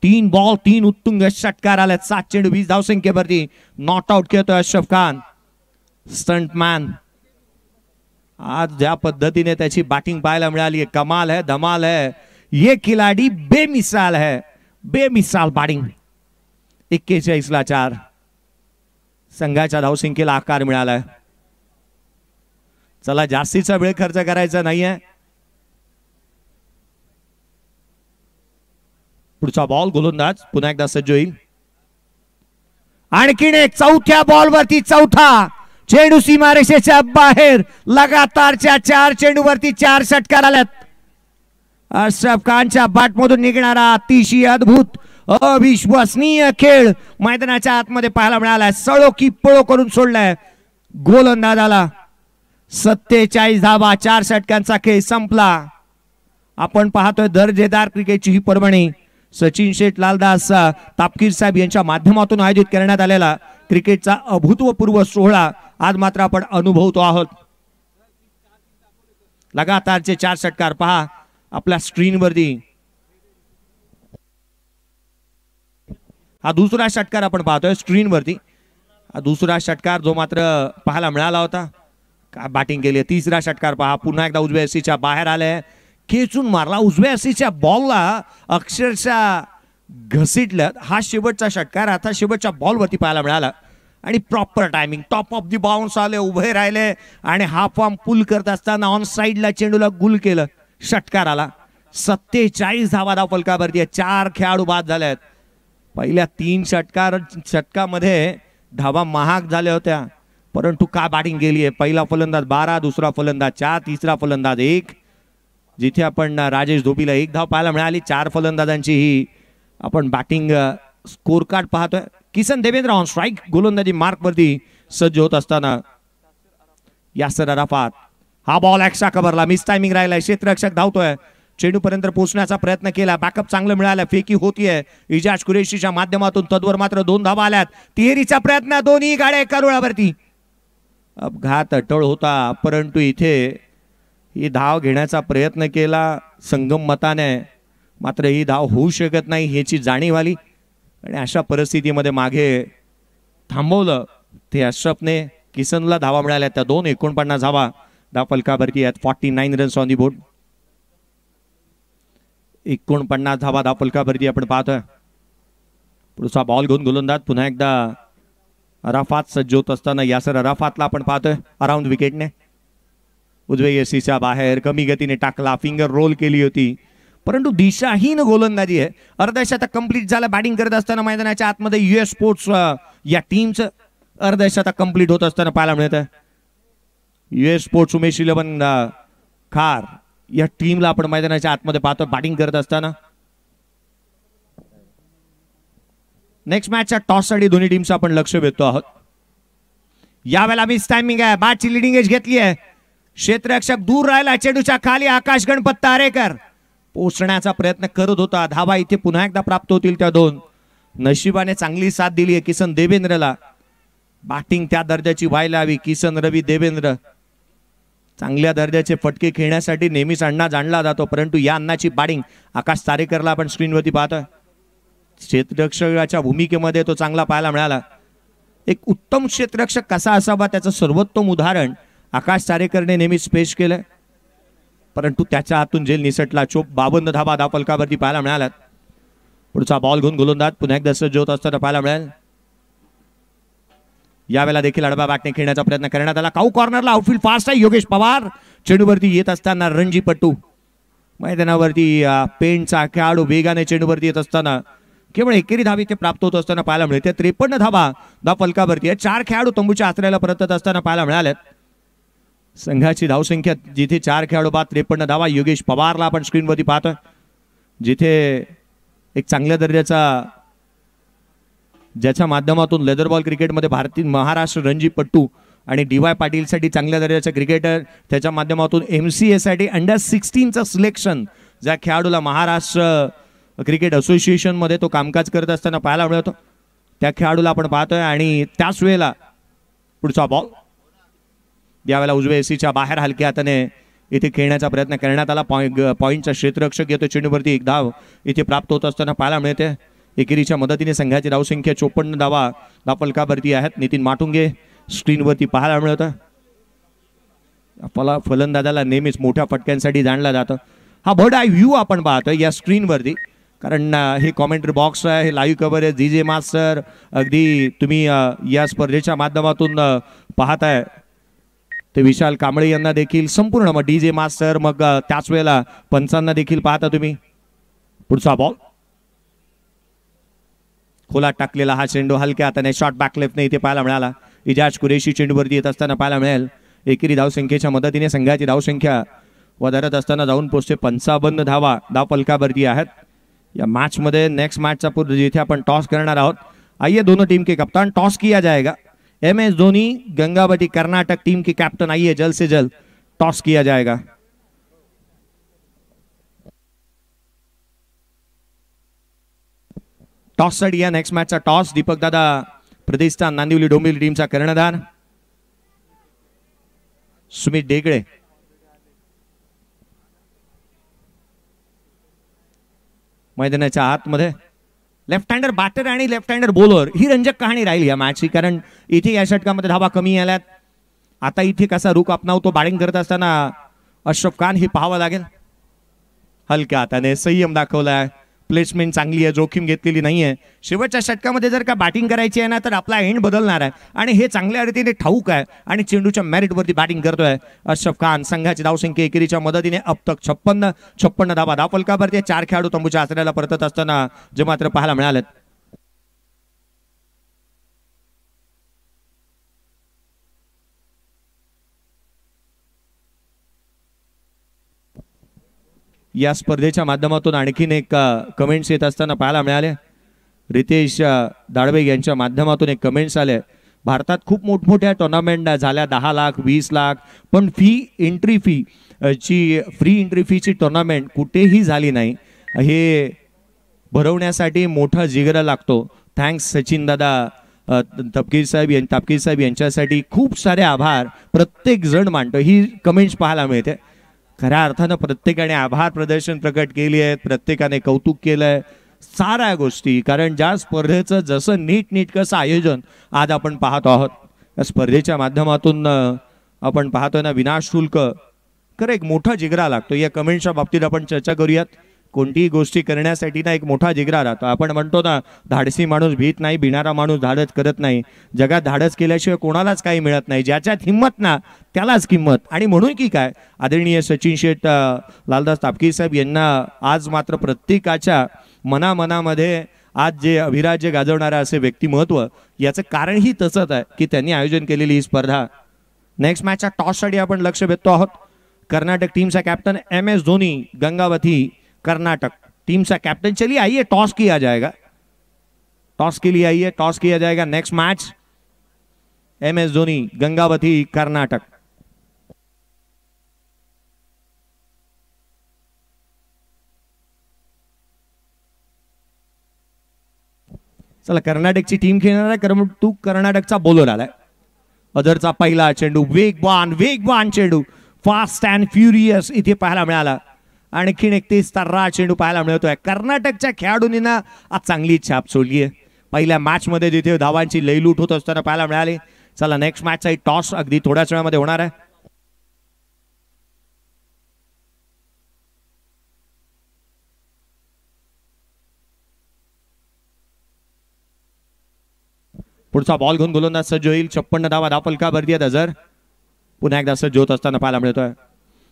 3 बॉल 3 उत्तुंग षटकार आले. 7 चेंडू 20 धावसंख्येवरती नॉट आउट खेळतोय अशरफ खान. स्टंटमॅन आज ज्या पद्धतीने त्याची बॅटिंग पाहायला मिळाली, कमाल है, धमाल है. ये खिलाडी बेमिसाल है, बेमिसाल बॅटिंग. 41ला 4. संघाच्या धावसंख्येला आकार मिळालाय. चला जास्तीचा वेळ खर्च करायचा नाहीये. पुढचा बॉल गोलंदाज पुन्हा एकदा सज्ज होईल. आणखीन एक चौथ्या बॉलवरती चौथा चेंडू सीमारेषेच्या बाहेर. लगातारच्या 4 चेंडूवरती 4 षटकार आल्यात. अशरफ खानच्या बॅटमधून निघणारा अतिशय अद्भुत अविश्वसनीय खेळ मैदानाच्या आतमध्ये पाहायला मिळालाय. सळो की पळो करून सोडलाय गोलंदाजाला. 47 धावा 4 षटकांचा खेळ संपला. आपण पाहतोय दर्जेदार क्रिकेटची ही पर्वणी. सचिन शेठ लालदास तापकीर साहेब यांच्या माध्यमातून आयोजित करण्यात आलेला क्रिकेटचा अभूतपूर्व सोहळा आज मात्र आपण अनुभवतो आहोत. लगातारचे 4 षटकार पहा आपल्या स्क्रीनवरती. हा दुसरा षटकार आपण पाहतोय स्क्रीनवरती. हा दुसरा षटकार जो मात्र पाहायला मिळाला होता. काय बॅटिंग केली. तिसरा षटकार पहा. पुन्हा एकदा उजव्या सीच्या बाहेर आले, खेचून मारला. उजव्या सीच्या बॉलला अक्षरशः घसीटलं. हा शेवटचा षटकार आता शेवटच्या बॉलवरती पाहायला मिळाला आणि proper timing. Top of the bounce आले, उभे राहिले आणि हा फॉर्म पुल करत असताना ऑन साइडला चेंडूला गुल केलं. षटकार आला. 47 धावा धावफलकावरती. 4 खेळाडू बाद झाले आहेत. पहिल्या 3 षटकामध्ये धावा महाग झाल्या होत्या, परंतु का बॅटिंग केली आहे. पहिला फलंदाज 12, दुसरा फलंदाज 4, तिसरा फलंदाज 1. जिथे आपण राजेश धोबीला 1 धाव पाहायला मिळाली. 4 फलंदाजांची ही आपण बॅटिंग स्कोर कार्ड पाहतोय. किसन देवेंद्र ऑन स्ट्राइक गोलंदाजी मार्क वरती सज्ज होत असताना यासर अराफात. हा बॉल एक्स्ट्रा कव्हरला, मिस टायमिंग राहिलाय. क्षेत्ररक्षक धावतोय, चेंडू पर्यंत पोहोचण्याचा प्रयत्न केला. बॅकअप चांगलं मिळालं. फेकी होतीये इजाज कुरेशीच्या माध्यमातून. तद्वर मात्र 2 धावा आल्यात. तिहेरीचा प्रयत्न, दोन्ही गाड्या एका रुळावरती. अपघात अटळ होता, परंतु इथे ही धाव घेण्याचा प्रयत्न केला संगम मताने, मात्र ही धाव होऊ शकत नाही ह्याची जाणीव आली आणि अशा परिस्थितीमध्ये मागे थांबवलं ते अशरफने. किसनला धावा मिळाल्या त्या 2. 49 धावा धावफलकावरती आहेत. 49 रन्स ऑन दी बोर्ड. 49 धावा धावफलकावरती आपण पाहतोय. पुढचा बॉल घेऊन गोलंदाज पुन्हा एकदा अराफात सज्ज होत असताना यासर अराफातला आपण पाहतोय अराउंड विकेटने. उजव्या यशीच्या बाहेर कमी गतीने टाकला. फिंगर रोल केली होती, परंतु दिशाहीन गोलंदाजी आहे. अर्धशतक कंप्लीट झालं बॅटिंग करत असताना मैदानाच्या आतमध्ये. US स्पोर्ट्स या टीमचं अर्धशतक कंप्लीट होत असताना पाहायला मिळतं. US स्पोर्ट्स उमेश 11 खार या टीमला आपण मैदानाच्या आतमध्ये पाहतो बॅटिंग करत असताना. नेक्स्ट मॅचच्या टॉससाठी दोन्ही टीमचं आपण लक्ष वेधतो आहोत. यावेळेला मिस टायमिंग आहे. बॅटची लिडिंग एज घेतली आहे. क्षेत्ररक्षक दूर राहिला. चेंडूच्या खाली आकाश गणपत तारेकर पोचण्याचा प्रयत्न करत होता. धावा इथे पुन्हा एकदा प्राप्त होतील त्या दोन. नशिबाने चांगली साथ दिली आहे किसन देवेंद्रला. बॅटिंग त्या दर्जाची व्हायला हवी. किसन रवी देवेंद्र चांगल्या दर्जाचे फटके खेळण्यासाठी नेहमीच अण्णा जाणला जातो, परंतु या अण्णाची बॅटिंग आकाश तारेकरला आपण स्क्रीनवरती पाहतोय. क्षेत्ररक्षकाच्या भूमिकेमध्ये तो चांगला पाहायला मिळाला. एक उत्तम क्षेत्ररक्षक कसा असावा त्याचं सर्वोत्तम उदाहरण आकाश तारेकरने नेहमीच पेश केलं, परंतु त्याच्या हातून जेल निसटला. 52 धावा धावफलकावरती पाहायला मिळाल्यात. पुढचा बॉल घेऊन गोलंदाज पुन्हा एकदा सज्ज होत असताना पाहायला मिळाल. यावेळेला देखील आडवा बॅटने खेळण्याचा प्रयत्न करण्यात आला. काऊ कॉर्नरला आउटफील्ड फास्ट आहे. योगेश पवार चेंडूवरती येत असताना रणजीपट्टू मैदानावरती पेनचा खेळाडू वेगाने चेंडूवरती येत असताना केवळ एकेरी धाव इथे प्राप्त होत असताना पाहायला मिळते. 53 धावा धावफलकावरती आहे. 4 खेळाडू तंबूच्या आश्रयाला परतत असताना पाहायला मिळाल्यात. संघाची धावसंख्या जिथे 4 खेळाडू बाद 53 धावा. योगेश पवारला आपण स्क्रीनवरती पाहतोय, जिथे एक चांगल्या दर्जाचा ज्याच्या माध्यमातून लेदर बॉल क्रिकेटमध्ये भारतीय महाराष्ट्र रणजीपट्टू आणि डी.वाय. पाटीलसाठी चांगल्या दर्जाचा क्रिकेटर, त्याच्या माध्यमातून MCA साठी अंडर-16चं सिलेक्शन ज्या खेळाडूला महाराष्ट्र क्रिकेट असोसिएशनमध्ये तो कामकाज करत असताना पाहायला मिळतो, त्या खेळाडूला आपण पाहतोय. आणि त्याच वेळेला पुढचा बॉल यावेळेला उजव्या एसीच्या बाहेर हलक्या हाताने इथे खेळण्याचा प्रयत्न करण्यात आला. पॉईंटचा क्षेत्ररक्षक येतो. चेंडूवरती एक धाव इथे प्राप्त होत असताना पाहायला मिळते. एकेरीच्या मदतीने संघाची धावसंख्या 54 धावा धावफलकावरती आहेत. नितीन माटुंगे स्क्रीनवरती पाहायला मिळतं. फलंदाजाला नेहमीच मोठ्या फटक्यांसाठी जाणलं जातं. हा बर्ड आय व्ह्यू आपण पाहतोय या स्क्रीनवरती, कारण हे कॉमेंट्री बॉक्स आहे, हे लाईव्ह कव्हर आहे. DJ मास्टर अगदी तुम्ही या स्पर्धेच्या माध्यमातून पाहताय ते विशाल कांबळे यांना देखील संपूर्ण मग DJ मास्टर मग त्याच वेळेला पंचांना देखील पाहता तुम्ही. पुढचा बॉल खोलात टाकलेला हा चेंडू हलक्या हाताने शॉर्ट बॅक लेफ्टने इथे पाहायला मिळाला. इजाज कुरेशी चेंडूवरती येत असताना पाहायला मिळेल. एकेरी धावसंख्येच्या मदतीने संघाची धावसंख्या વધારत असताना जाऊन पोहोचते 55 धावा धावफलकावरती आहेत या मैच में. नेक्स्ट मैच का जिथे अपन टॉस करना आहोत. आइए दोनों टीम के कप्तान टॉस किया जाएगा. MS धोनी गंगावती कर्नाटक टीम के कैप्टन, आइए जल्द से जल्द टॉस किया जाएगा. टॉस साठी या नेक्स्ट मैच टॉस दीपक दादा प्रतिष्ठान नांदिवली डोंबिवली टीमचा कर्णधार. सुमित डेगड़े मैदानाच्या आतमध्ये लेफ्ट हँडर बॅटर आणि लेफ्ट हँडर बॉलर ही रंजक कहाणी राहिली या मॅचची, कारण इथे या षटकामध्ये धावा कमी आल्यात. आता इथे कसा रुख अपनावतो बॅटिंग करत असताना अशरफ खान हे पाहावं लागेल. हलक्या हाताने संयम दाखवलाय. प्लेसमेंट चांगली आहे, जोखीम घेतलेली नाहीये. शेवटच्या षटकामध्ये जर का बॅटिंग करायची आहे ना तर आपला एंड बदलणार आहे आणि हे चांगल्या रीतीने ठाऊक आहे आणि चेंडूच्या मेरिटवरती बॅटिंग करतोय अशरफ खान. संघाची धावसंख्या एकेरीच्या मदतीने अब तक 56 धावा धावफलकावरती. 4 खेळाडू तंबूच्या आश्रयाला परतत असताना जे मात्र पाहायला मिळालेत. या स्पर्धेच्या माध्यमातून आणखीन एक कमेंट्स येत असताना पाहायला मिळाले. रितेश दाडवे यांच्या माध्यमातून एक कमेंट्स आले. भारतात खूप मोठमोठ्या टुर्नामेंट झाल्या 10 लाख 20 लाख, पण एंट्री फी ची फ्री एंट्री फीची टुर्नामेंट कुठेही झाली नाही. हे भरवण्यासाठी मोठा जिगरा लागतो. थँक्स सचिन दादा तापकीर साहेब यांच्यासाठी खूप सारे आभार प्रत्येक जण मानतो. ही कमेंट्स पाहायला मिळते. खऱ्या अर्थानं प्रत्येकाने आभार प्रदर्शन प्रकट केली आहेत, प्रत्येकाने कौतुक केलंय साऱ्या गोष्टी, कारण ज्या स्पर्धेचं जसं नीटनेटकं आयोजन आज आपण पाहतो आहोत. या स्पर्धेच्या माध्यमातून आपण पाहतोय ना विनाश शुल्क खरं एक मोठा जिगरा लागतो. या कमेंटच्या बाबतीत आपण चर्चा करूयात. कोणतीही गोष्टी करण्यासाठी ना एक मोठा जिगरा राहतो. आपण म्हणतो ना धाडसी माणूस भीत नाही, भिणारा माणूस धाडस करत नाही. जगात धाडस केल्याशिवाय कोणालाच काही मिळत नाही. ज्याच्यात हिंमत ना त्यालाच किंमत. आणि म्हणून की काय आदरणीय सचिन शेठ लालदास तापकीर साहेब यांना आज मात्र प्रत्येकाच्या मनामध्ये आज जे अभिराज्य गाजवणारा असे व्यक्तिमत्व, याचं कारणही तसंच आहे की त्यांनी आयोजन केलेली ही स्पर्धा. नेक्स्ट मॅचच्या टॉससाठी आपण लक्ष वेधतो आहोत. कर्नाटक टीम का captain MS Dhoni, Gangavati Karnataka team का कैप्टन। चलिए आइए टॉस किया जाएगा, टॉस के लिए आइए, टॉस किया जाएगा। Next match MS Dhoni, Gangavati Karnataka. चला कर्नाटकची टीम खेळणार आहे, परंतु कर्नाटकचा बॉलर आलाय। अदरचा पहिला चेंडू, वेगवान चेंडू, फास्ट अँड फ्युरियस इथे पाहायला मिळाला। आणखीन एक तेज तर्रा चेंडू पाहायला मिळतोय। कर्नाटकच्या खेळाडूंनी ना आज चांगली छाप सोडली आहे पहिल्या मॅच मध्ये, जिथे धावांची लयलूट होत असताना पाहायला मिळाली। चला नेक्स्ट मॅचचा टॉस अगदी थोड्याच वेळामध्ये होणार आहे। पुढचा बॉल घेऊन गोलंदाज सज्ज होईल। 56 धावा, धावफलका भरती आहेत। अजर पुन्हा एकदा सज्ज होत असताना पाहायला मिळतोय।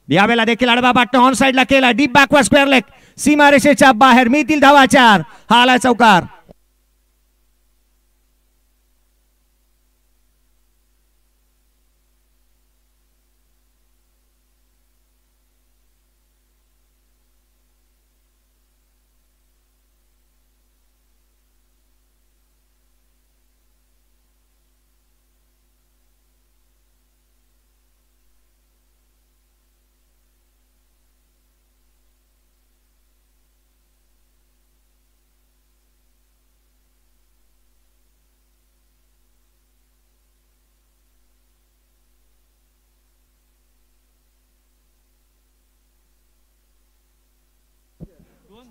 यावेळेला देखील आडवा बाटणं ऑन साइडला केला, डीप बॅकवर्ड स्क्वेअर लेग, सीमारेषेच्या बाहेर, मिळतील धावा 4। हा आला चौकार।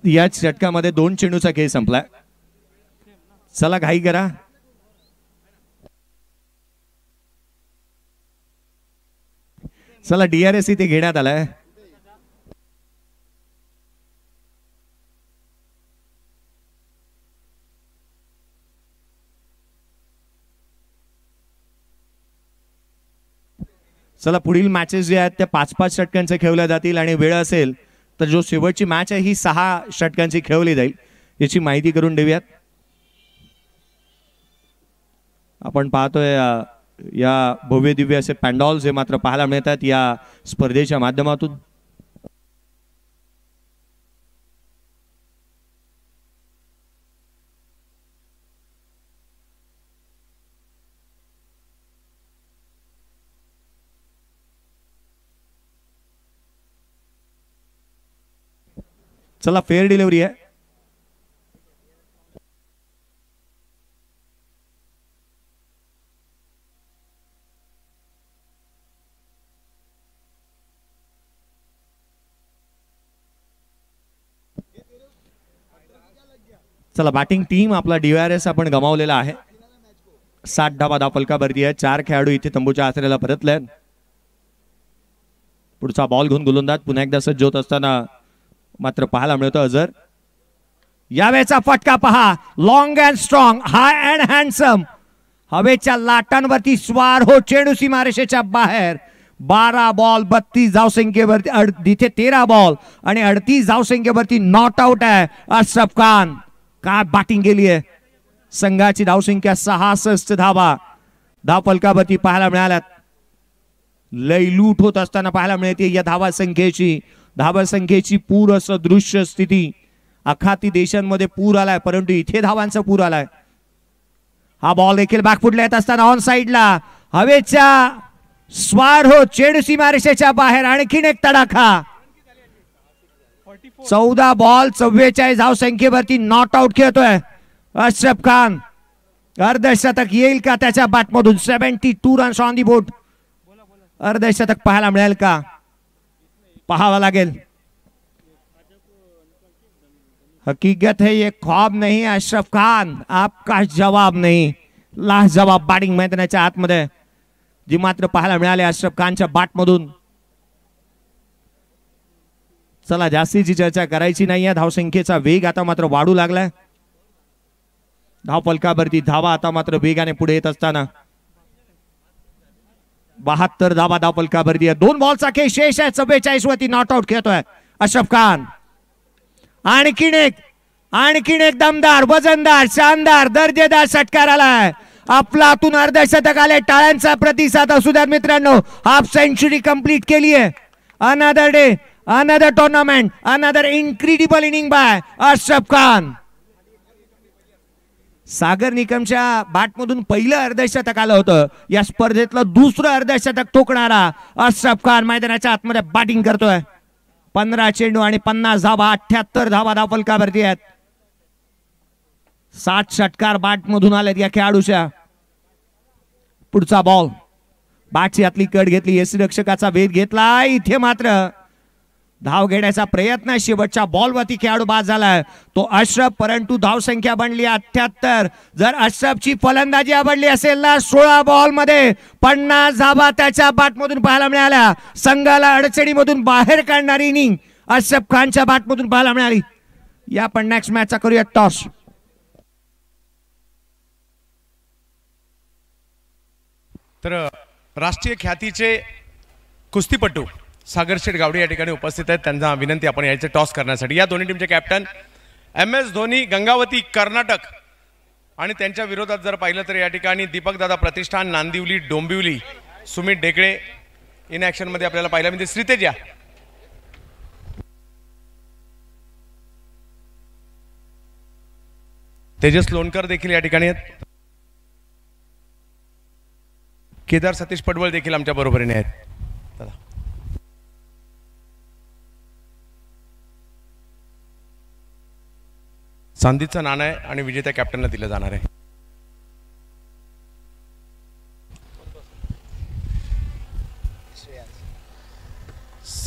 या षटकामध्ये 2 चेंडूचा खेळ संपलाय। चला घाई करा। चला DRS इथे घेण्यात आलाय। चला पुढील मॅचेस जे आहेत त्या 5-5 षटकांचे खेळल्या जातील आणि वेळ असेल तर जो शेवटची मॅच आहे ही 6 षटकांची खेळली जाईल, याची माहिती करून देऊयात। आपण पाहतोय या भव्य दिव्य असे पॅन्डॉल्स हे मात्र पाहायला मिळतात या स्पर्धेच्या माध्यमातून। चला फेअर डिलिव्हरी आहे। चला बॅटिंग टीम आपला DRS आपण गमावलेला आहे। 60 धावा, धावफलका भरती आहे। 4 खेळाडू इथे तंबूच्या आसऱ्याला परतले। पुढचा बॉल घेऊन गोलंदाज पुन्हा एकदा सज्ज होत असताना मात्र पाहायला मिळतो अजर। यावेळेचा फटका पहा, long and strong, high and handsome, हवेच्या लाटांवरती स्वार हो, चेंडू सीमारेषेच्या बाहेर। 12 बॉल 32 धावसंख्येवरती, तिथे 13 बॉल आणि 38 धावसंख्येवरती नॉट आउट आहे अशरफ खान। काय बॅटिंग केली आहे। संघाची धावसंख्या 66 धावा, धावफलकावरती पाहायला मिळाल्यात। लयलूट होत असताना पाहायला मिळते या धावसंख्येची पूर सदृश्य स्थिती। आखाती देशांमध्ये पूर आलाय, परंतु इथे धावांचा पूर आलाय। हा बॉल देखील बॅकफुटला येत असताना ऑन साइडला, हवेच्या स्वार हो, चेंडू सीमारेषेच्या बाहेर। आणखीन एक तडाखा, 14 बॉल 44 धावसंख्येवरती नॉट आउट खेळतोय अशरफ खान। अर्धशतक येईल का त्याच्या बॅटमधून? 72 रन्स ऑन दी बोर्ड। अर्धशतक पाहायला मिळेल का? पाहावा लागेल। हकीकत है ये ख्वाब नहीं अशरफ खान, आपका जवाब नहीं। लाजवाब बॅटिंग मैदानाच्या आतमध्ये जी मात्र पाहायला मिळाले अशरफ खानच्या बॅटमधून। चला जास्तीची चर्चा करायची नाही आहे। धावसंख्येचा वेग आता मात्र वाढू लागलाय। धावफलकावरती धावा आता मात्र वेगाने पुढे येत असताना 72 धावा धावफलकावरती आहे। 2 बॉलचा खेळ शेष आहे। 44 वरती नॉट आउट खेळतोय अशरफ खान। आणखीन एक दमदार, वजनदार, शानदार, दर्जेदार षटकार आलाय। आपलातून अर्धशतक आले। टाळ्यांचा प्रतिसाद असू द्या मित्रांनो। हाफ सेंचुरी कंप्लीट केली आहे another day, another tournament, another incredible inning by Ashraf Khan. सागर निकमच्या बॅटमधून पहिलं अर्धशतक आलं होतं. या स्पर्धेतलं दुसरं अर्धशतक ठोकणारा अशरफ खान मैदानाच्या आतमध्ये बॅटिंग करतोय. 15 चेंडू आणि 50 धावा, 78 धावा धावफलकावरती आहेत. 7 षटकार बॅटमधून आलेत या खेळाडूच्या. पुढचा बॉल, बॅटची आतली कट घेतली, यष्टिरक्षकाचा वेध घेतला. इथे मात्र धाव घेण्याचा प्रयत्न, शेवटच्या बॉलवरती खेळाडू बाद झालाय तो अशरफ, परंतु धाव संख्या बनली 78. जर अशरफची फलंदाजी आवडली असेल ना, 16 बॉल मध्ये 50 धावा त्याच्या बॅटमधून पाहायला मिळाल्या. संघाला अडचणीमधून बाहेर काढणारी इनिंग अशरफ खानच्या बॅटमधून पाहायला मिळाली. या पण नेक्स्ट मॅचचा करूया टॉस. तर राष्ट्रीय ख्यातीचे कुस्तीपटू सागर शेठ गावडे या ठिकाणी उपस्थित आहेत. त्यांना विनंती आपण यायचे टॉस करण्यासाठी. या दोन्ही टीमचे कॅप्टन MS धोनी गंगावती कर्नाटक, आणि त्यांच्या विरोधात जर पाहिलं तर या ठिकाणी दीपक दादा प्रतिष्ठान नांदिवली डोंबिवली, सुमित ढेकळे इन ऍक्शन मध्ये आपल्याला पाहायला मिळते. श्रीतेज या. तेजस लोणकर देखील या ठिकाणी आहेत. केदार सतीश पडवळ देखील आमच्या बरोबरीने आहेत. चांदीचं नाणं आहे आणि विजेत्या कॅप्टनला दिलं जाणार आहे.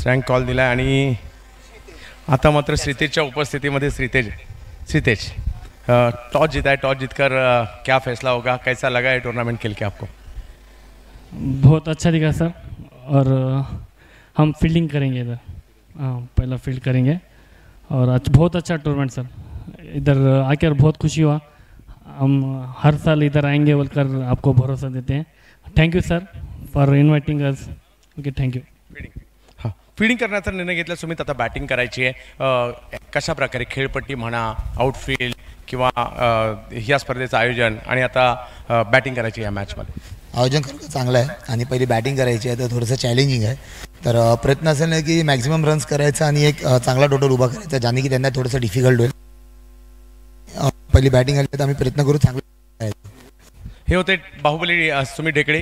रँक कॉल दिलाय आणि आता मात्र श्रीतेजच्या उपस्थितीमध्ये श्रीतेज टॉस जीता है. टॉस जीतकर क्या फैसला होगा, कैसा लगा है टूर्नामेंट खेल के आपको? बहुत अच्छा दिखा सर, और हम फील्डिंग करेंगे इधर. पहला फील्ड करेंगे और आज बहुत अच्छा टूर्नामेंट सर. इधर आकर बहुत खुशी हुआ. हम हर साल इधर आएंगे बोलकर आपको भरोसा देते हैं. Thank you sir for inviting us. Okay, thank you. हां, फील्डिंग करण्याचा निर्णय घेतला सुमित. आता बॅटिंग करायची आहे. कशा प्रकारे खेळपट्टी म्हणा, आउटफील्ड किंवा ह्या स्पर्धेचं आयोजन, आणि आता बॅटिंग करायची या मॅचमध्ये? आयोजन खरं चांगलं आहे आणि पहिली बॅटिंग करायची आहे, तर थोडंसं चॅलेंजिंग आहे. तर प्रयत्न असेल ना की मॅक्झिमम रन्स करायचा आणि एक चांगला टोटल उभा करायचा, ज्याने की त्यांना थोडंसं डिफिकल्ट होईल. पहिली बॅटिंग आली तर आम्ही प्रयत्न करू चांगलं. हे होते बाहुबली सुमित ढेकळे.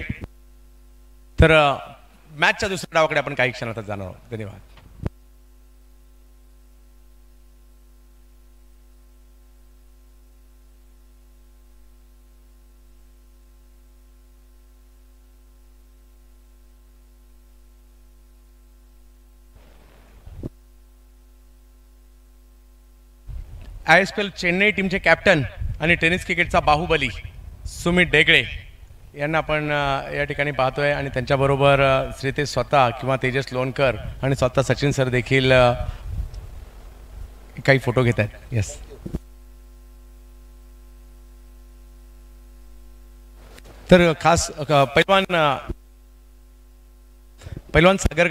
तर मॅचच्या दुसऱ्या डावाकडे आपण काही क्षणातच जाणार आहोत. धन्यवाद. ISPL चेन्नई टीमचे कॅप्टन आणि टेनिस क्रिकेटचा बाहुबली सुमित ढेकळे यांना आपण या ठिकाणी पाहतोय, आणि त्यांच्याबरोबर श्रीतेज स्वतः किंवा तेजस लोणकर आणि स्वतः सचिन सर देखील काही फोटो घेत आहेत. येस, तर खास पैलवान सागर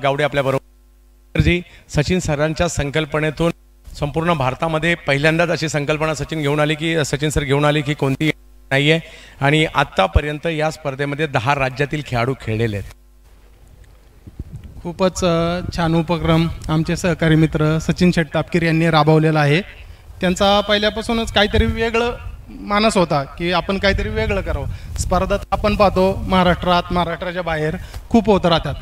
गावडे आपल्या बरोबर जी सचिन सरांच्या संकल्पनेतून संपूर्ण भारतामध्ये पहिल्यांदाच अशी संकल्पना सचिन सर घेऊन आली की कोणती नाहीये, आणि आतापर्यंत या स्पर्धेमध्ये 10 राज्यातील खेळाडू खेळलेले आहेत. खूपच छान उपक्रम आमचे सहकारी मित्र सचिन शेट तापकीर यांनी राबवलेला आहे. त्यांचा पहिल्यापासूनच काहीतरी वेगळं मानस होता की आपण काहीतरी वेगळं करावं. स्पर्धा आपण पाहतो महाराष्ट्रात, महाराष्ट्राच्या बाहेर खूप होत राहतात.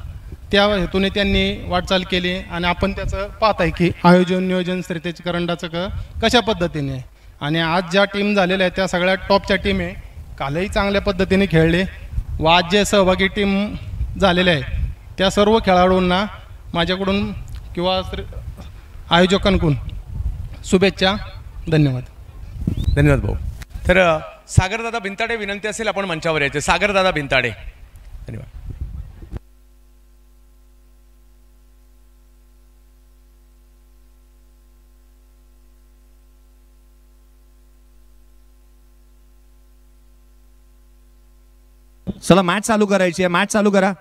त्या हेतूने त्यांनी वाटचाल केली आणि आपण त्याचं पाहत आहे की आयोजन नियोजन श्रीतेज करंडाचं कशा पद्धतीने आहे. आणि आज ज्या टीम झालेल्या आहेत त्या सगळ्या टॉपच्या टीम आहे. कालही चांगल्या पद्धतीने खेळले व आज जे सहभागी टीम झालेले आहे त्या सर्व खेळाडूंना माझ्याकडून किंवा आयोजकांकडून शुभेच्छा. धन्यवाद. धन्यवाद भाऊ. तर सागरदादा भिंताडे विनंती असेल आपण मंचावर यायचे. सागरदादा भिंताडे. धन्यवाद. चला मॅच चालू करायची आहे. मॅच चालू करा.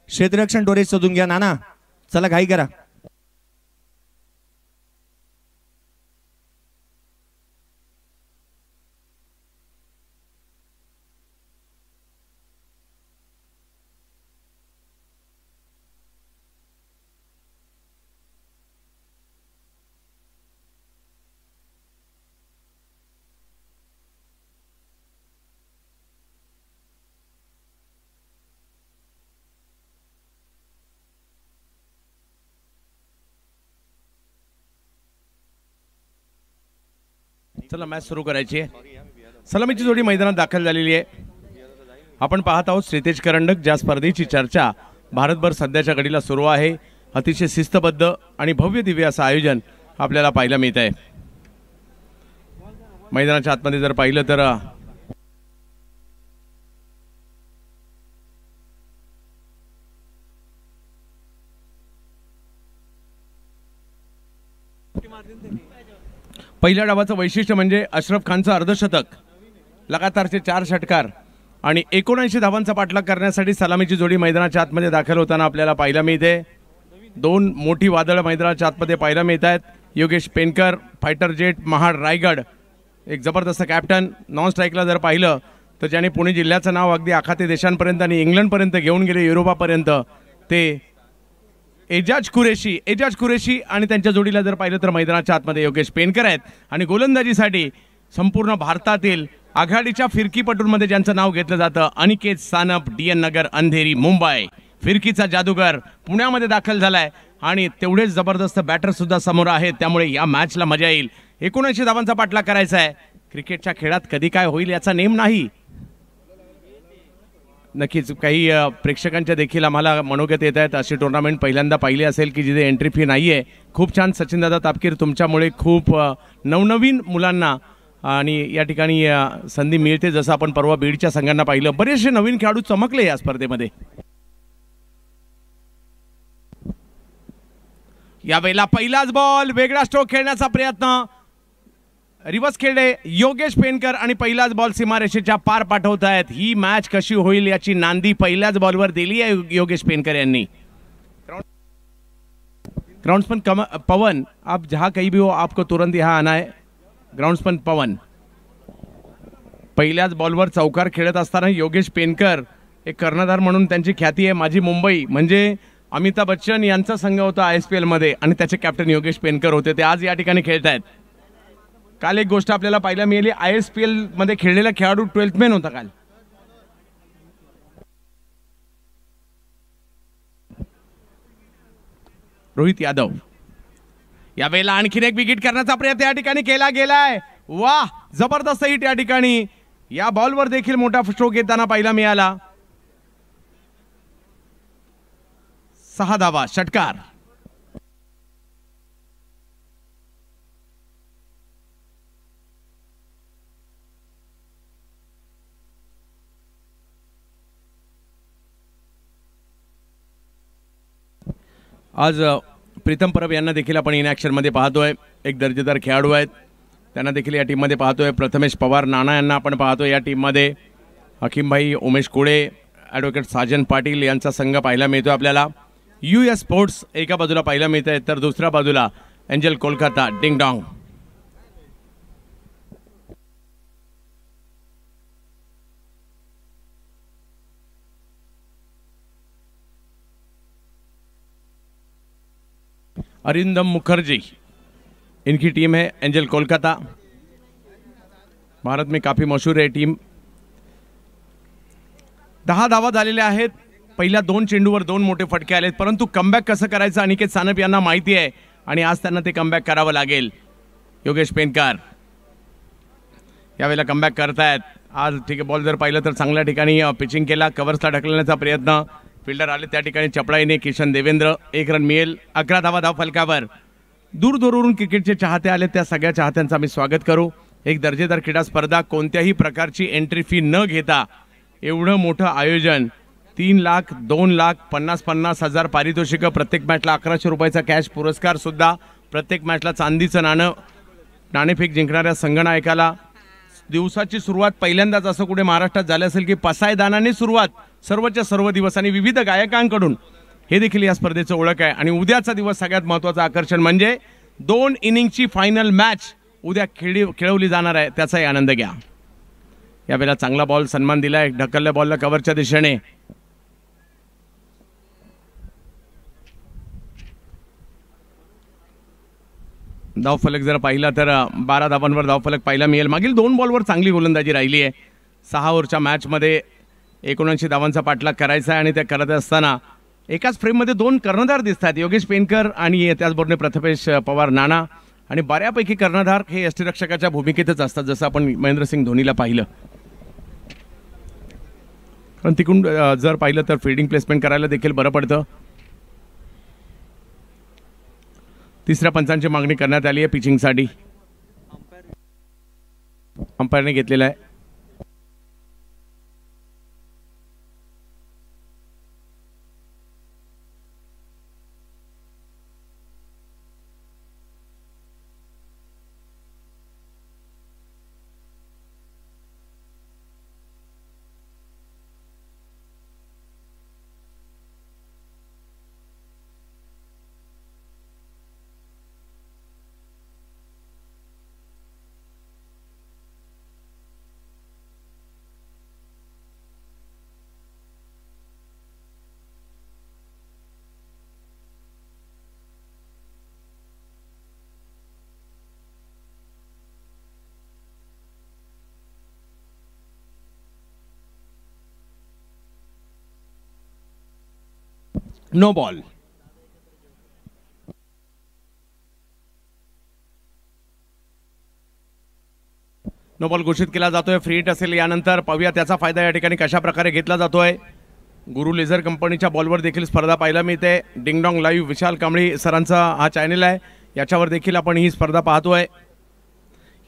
क्षेत्ररक्षण डोरेज शोधून घ्या. नाना चला घाई करा. चला मॅच सुरू करायची आहे. सलामीची जोडी मैदानात दाखल झालेली आहे. आपण पाहत आहोत श्रीतेज करंडक, ज्या स्पर्धेची चर्चा भारतभर सध्याच्या घडीला सुरू आहे. अतिशय शिस्तबद्ध आणि भव्य दिव्य असं आयोजन आपल्याला पाहायला मिळत आहे. मैदानाच्या आतमध्ये जर पाहिलं तर पहिल्या डावाचं वैशिष्ट्य म्हणजे अशरफ खानचं अर्धशतक, लगातारचे 4 षटकार आणि 79 धावांचा पाठलाग करण्यासाठी सलामीची जोडी मैदानाच्या आतमध्ये दाखल होताना आपल्याला पाहायला मिळते. 2 मोठी वादळं मैदानाच्या आतमध्ये पाहायला मिळत आहेत. योगेश पेनकर, फायटर जेट, महाड रायगड, एक जबरदस्त कॅप्टन. नॉन स्ट्राईकला जर पाहिलं तर ज्याने पुणे जिल्ह्याचं नाव अगदी आखाती देशांपर्यंत आणि इंग्लंडपर्यंत घेऊन गेले, युरोपापर्यंत, ते एजाज कुरेशी आणि त्यांच्या जोडीला जर पाहिलं तर मैदानाच्या आतमध्ये योगेश पेनकर आहेत. आणि गोलंदाजीसाठी संपूर्ण भारतातील आघाडीच्या फिरकीपटूंमध्ये ज्यांचं नाव घेतलं जातं, अनिकेत सानप, DN नगर, अंधेरी, मुंबई. फिरकीचा जादूगर पुण्यामध्ये दाखल झालाय आणि तेवढेच जबरदस्त बॅटर सुद्धा समोर आहेत. त्यामुळे या मॅचला मजा येईल. 79 धावांचा पाठलाग करायचा आहे. क्रिकेटच्या खेळात कधी काय होईल याचा नेम नाही. नक्कीच काही प्रेक्षकांच्या देखील आम्हाला मनोगत येत आहेत. अशी टुर्नामेंट पहिल्यांदा पाहिली असेल की जिथे एंट्री फी नाही आहे. खूप छान सचिनदादा तापकीर, तुमच्यामुळे खूप नवनवीन मुलांना आणि या ठिकाणी संधी मिळते. जसं आपण परवा बीडच्या संघांना पाहिलं, बरेचसे नवीन खेळाडू चमकले या स्पर्धेमध्ये. यावेळेला पहिलाच बॉल, वेगळा स्ट्रोक खेळण्याचा प्रयत्न, रिवर्स खेळले योगेश पेनकर आणि पहिलाच बॉल सीमारेषेच्या पार पाठवत आहेत. ही मॅच कशी होईल याची नांदी पहिल्याच बॉलवर दिली आहे योगेश पेनकर यांनी. ग्राउंड्समन पवन, आप जहां कहीं भी हो आपको तुरंत यहाँ आना है. ग्राउंड्समन पवन पहिल्याच बॉलवर चौकार खेळत असताना योगेश पेनकर, एक कर्णधार म्हणून त्यांची ख्याती आहे. माझी मुंबई म्हणजे अमिताभ बच्चन यांचा संघ होता ISPL मध्ये आणि त्याचे कॅप्टन योगेश पेनकर होते. ते आज या ठिकाणी खेळत आहेत. काल एक गोष्ट आपल्याला पाहायला मिळाली, ISPL मध्ये खेळलेला खेळाडू 12th मॅन होता काल. रोहित यादव. यावेळेला आणखीन एक विकेट करण्याचा प्रयत्न या ठिकाणी केला गेलाय. वाह, जबरदस्त हिट या ठिकाणी. या बॉलवर देखील मोठा स्ट्रोक येताना पाहायला मिळाला. 6 धावा, षटकार. आज प्रीतम परब यांना देखील आपण इन ॲक्शनमध्ये पाहतोय. एक दर्जेदार खेळाडू आहेत, त्यांना देखील या टीममध्ये पाहतोय. प्रथमेश पवार, नाना यांना आपण पाहतोय या टीममध्ये. हकीमभाई, उमेश कुळे, ॲडव्होकेट साजन पाटील यांचा संघ पाहायला मिळतो आपल्याला. US स्पोर्ट्स एका बाजूला पाहायला मिळत आहे, तर दुसऱ्या बाजूला angel Kolkata, ding dong. Arindam Mukherjee, इनकी टीम है एंजल कोलकाता. भारत में काफ़ी मशहूर है टीम. 10 धावा झालेल्या आहेत. पहिल्या 2 चेंडूवर 2 मोठे फटके आलेत, परंतु कमबॅक कसं करायचं अनिकेत सानप यांना माहिती आहे आणि आज त्यांना ते कमबॅक करावं लागेल. योगेश पेनकर यावेळेला कमबॅक करतायत. आज ठीक आहे, बॉल जर पाहिलं तर चांगल्या ठिकाणी पिचिंग केला, कव्हर्सला ढकलण्याचा प्रयत्न, फिल्डर आले त्या ठिकाणी चपळाईने. किशन देवेंद्र, 1 रन मिळेल. 11 धावा धाव फलकावर. दूर दूरवरून क्रिकेटचे चाहते आले, त्या सगळ्या चाहत्यांचं आम्ही स्वागत करू. एक दर्जेदार क्रीडा स्पर्धा, कोणत्याही प्रकारची एंट्री फी न घेता एवढं मोठं आयोजन. 3 लाख, 2 लाख, 50-50 हजार पारितोषिकं, प्रत्येक मॅचला 1100 रुपयाचा कॅश पुरस्कार सुद्धा, प्रत्येक मॅचला चांदीचं नाणेफेक जिंकणाऱ्या संघनायकाला. दिवसाची सुरुवात पहिल्यांदाच असं कुठे महाराष्ट्रात झालं असेल की पसायदानाने सुरुवात, सर्वच्या सर्व दिवस आणि विविध गायकांकडून. हे देखील या स्पर्धेचं ओळख आहे. आणि उद्याचा दिवस सगळ्यात महत्त्वाचं आकर्षण म्हणजे 2 इनिंगची फायनल मॅच उद्या खेळवली जाणार आहे, त्याचाही आनंद घ्या. यावेळेला चांगला बॉल, सन्मान दिलाय ढकलल्या बॉलला कव्हरच्या दिशेने. धावफलक जर पाहिला तर 12 धावांवर धावफलक पाहायला मिळेल. मागील 2 बॉलवर चांगली गोलंदाजी राहिली आहे. 6 ओव्हरच्या मॅचमध्ये 79 धावांचा पाठलाग करायचा आहे आणि त्या करत असताना एकाच फ्रेममध्ये 2 कर्णधार दिसतात, योगेश पेनकर आणि त्याचबरोबर प्रथमेश पवार नाना. आणि बऱ्यापैकी कर्णधार हे यष्टीरक्षकाच्या भूमिकेतच असतात, जसं आपण महेंद्रसिंग धोनीला पाहिलं. पण तिकडून जर पाहिलं तर फिल्डिंग प्लेसमेंट करायला देखील बरं पडतं. तिसऱ्या पंचांची मागणी करण्यात आली आहे पिचिंगसाठी, अंपायरने घेतलेला आहे. No ball. नो बॉल घोषित केला जातोय. फ्री हिट असेल यानंतर. पाहूया त्याचा फायदा या ठिकाणी कशा प्रकारे घेतला जातोय. गुरु लेझर कंपनीच्या बॉलवर देखील स्पर्धा पाहायला मिळते. डिंगडॉंग लाईव्ह विशाल कांबळी सरांचा हा चॅनल आहे, याच्यावर देखील आपण ही स्पर्धा पाहतोय.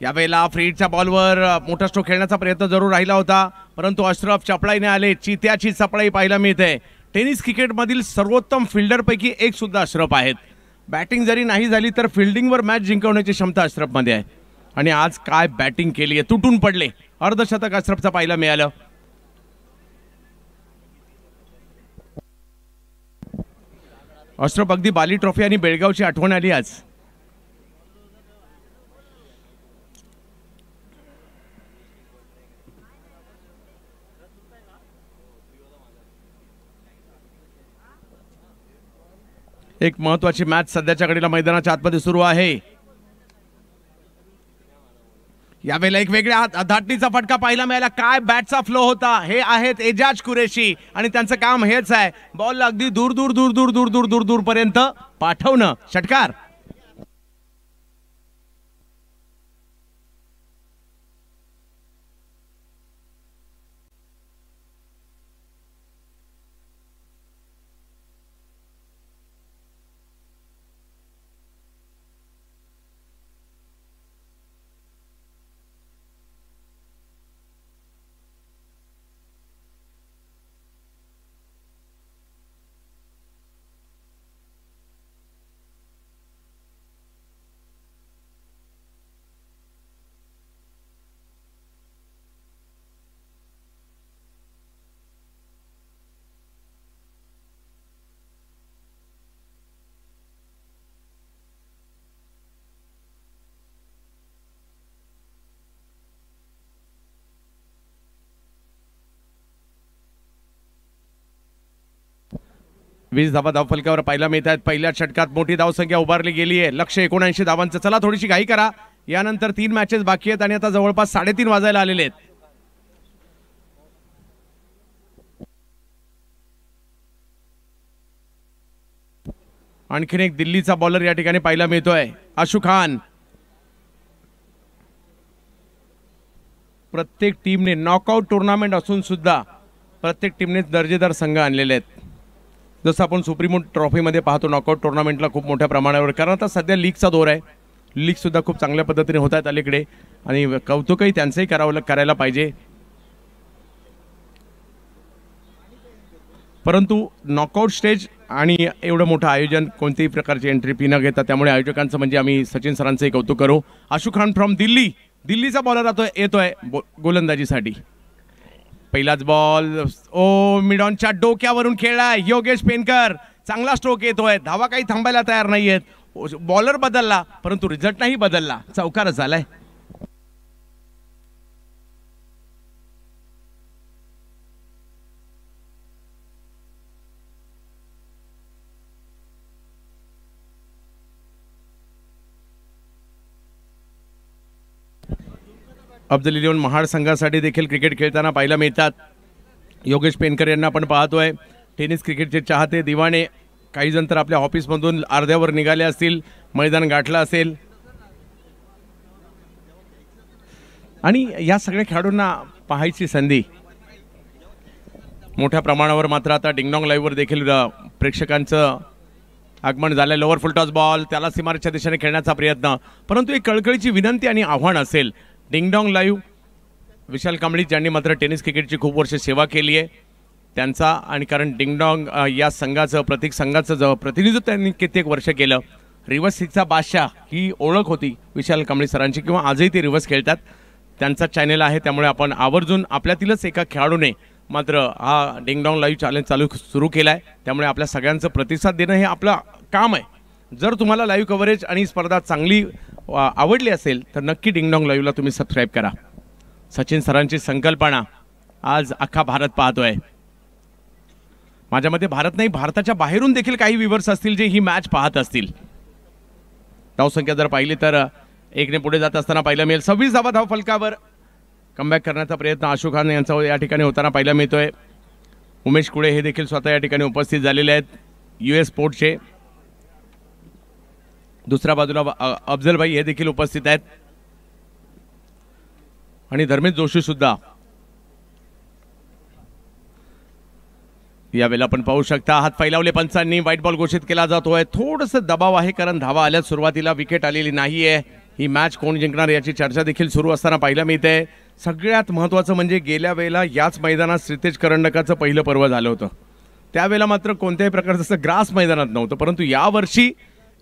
यावेळेला फ्री हिटच्या बॉलवर मोठा स्ट्रोक खेळण्याचा प्रयत्न जरूर राहिला होता, परंतु अशरफ चपळाईने आले. चित्याची चपळाई पाहायला मिळते. टेनिस क्रिकेटमधील सर्वोत्तम फिल्डरपैकी एक सुद्धा अशरफ आहेत. बॅटिंग जरी नाही झाली तर फिल्डिंगवर मॅच जिंकवण्याची क्षमता अशरफमध्ये आहे. आणि आज काय बॅटिंग केली आहे, तुटून पडले. अर्धशतक अशरफचं पाहायला मिळालं. अशरफ अगदी बाली ट्रॉफी आणि बेळगावची आठवण आली आज. एक महत्वाची मॅच सध्याच्या घडीला मैदानाच्या आतमध्ये सुरू आहे. यावेळेला एक वेगळ्या धाटणीचा फटका पाहायला मिळाला. काय बॅटचा फ्लो होता. हे आहेत एजाज कुरेशी आणि त्यांचं काम हेच आहे, बॉल अगदी दूर दूर दूर दूर दूर दूर दूर दूर पर्यंत पाठवणं. षटकार. वीस धावा धावफलकावर पाहायला मिळत आहेत. पहिल्या षटकात मोठी धावसंख्या उभारली गेली आहे. लक्ष्य 79 धावांचं. चला थोडीशी घाई करा, यानंतर 3 मॅचेस बाकी आहेत आणि आता जवळपास 3:30 वाजायला आलेले आहेत. आणखीन एक दिल्लीचा बॉलर या ठिकाणी पाहायला मिळतोय, आशू खान. प्रत्येक टीमने नॉकआउट टुर्नामेंट असून सुद्धा प्रत्येक टीमने दर्जेदार संघ आणलेले आहेत. जसं आपण सुप्रीमो ट्रॉफीमध्ये पाहतो नॉकआउट टुर्नामेंटला खूप मोठ्या प्रमाणावर, कारण आता सध्या लीगचा दौर आहे. लीग सुद्धा खूप चांगल्या पद्धतीने होत आहेत अलीकडे आणि कौतुकही त्यांचंही करायला पाहिजे. परंतु नॉकआउट स्टेज आणि एवढं मोठं आयोजन कोणत्याही प्रकारची एंट्री फी न घेता, त्यामुळे आयोजकांचं म्हणजे आम्ही सचिन सरांचंही कौतुक करू. आशू खान फ्रॉम दिल्ली, दिल्लीचा बॉलर येतोय गोलंदाजीसाठी. पहिलाच बॉल मिडॉनच्या डोक्यावरून खेळलाय योगेश पेनकर. चांगला स्ट्रोक येतोय. धावा काही थांबायला तयार नाहीयेत. बॉलर बदलला परंतु रिझल्ट नाही बदलला, चौकारच झालाय. अफजल इलेव्हन महाड संघासाठी देखील क्रिकेट खेळताना पाहायला मिळतात. योगेश पेनकर यांना आपण पाहतोय. टेनिस क्रिकेटचे चाहते दिवाणे काही जण तर आपल्या ऑफिसमधून अर्ध्यावर निघाले असतील, मैदान गाठलं असेल. आणि या सगळ्या खेळाडूंना पाहायची संधी मोठ्या प्रमाणावर मात्र आता डिंगडॉंग लाईव्हवर देखील प्रेक्षकांचं आगमन झालं. लोअर फुल टॉस बॉल, त्याला सीमारेषेच्या दिशेने खेळण्याचा प्रयत्न, परंतु एक कळकळीची विनंती आणि आव्हान असेल. डिंगडॉंग लाईव्ह विशाल कांबळी ज्यांनी मात्र टेनिस क्रिकेटची खूप वर्ष सेवा केली आहे त्यांचा, आणि कारण डिंगडॉंग या संघाचं संघाचं प्रतिनिधित्व त्यांनी कित्येक वर्ष केलं. रिव्हर्स सिक्सचा बादशाह ही ओळख होती विशाल कांबळी सरांची, किंवा आजही ते रिव्हर्स खेळतात. त्यांचा चॅनल आहे, त्यामुळे आपण आवर्जून आपल्यातीलच एका खेळाडूने मात्र हा डिंगडॉंग लाईव्ह चॅलेंज सुरू केला आहे. त्यामुळे आपल्या सगळ्यांचं प्रतिसाद देणं हे आपलं काम आहे. जर तुम्हाला लाईव्ह कव्हरेज आणि स्पर्धा चांगली आवडली असेल तर नक्की डिंगडॉंग लाईव्हला तुम्ही सबस्क्राईब करा. सचिन सरांची संकल्पना आज अख्खा भारत पाहतोय. माझ्या मते भारत नाही, भारताच्या बाहेरून देखील काही व्ह्यूअर्स असतील जे ही मॅच पाहत असतील. धावसंख्या जर पाहिली तर 1ने पुढे जात असताना पाहायला मिळेल. 26 धावा धाव फलकावर कमबॅक करण्याचा प्रयत्न आशू खान यांचा या ठिकाणी होताना पाहायला मिळतोय. उमेश कुळे हे देखील स्वतः या ठिकाणी उपस्थित झालेले आहेत US स्पोर्ट्सचे. दुसऱ्या बाजूला अफजलभाई हे देखील उपस्थित आहेत आणि धर्मेश जोशी सुद्धा यावेळेला आपण पाहू शकता. हात फैलावले पंचांनी, व्हाईट बॉल घोषित केला जातोय. थोडंसं दबाव आहे कारण धावा आल्या, सुरुवातीला विकेट आलेली नाहीये. ही मॅच कोण जिंकणार याची चर्चा देखील सुरू असताना पाहायला मिळते. सगळ्यात महत्त्वाचं म्हणजे गेल्या वेळेला याच मैदानात श्रीतेज करंडकाचं पहिलं पर्व झालं होतं. त्यावेळेला मात्र कोणत्याही प्रकारचं असं ग्रास मैदानात नव्हतं, परंतु यावर्षी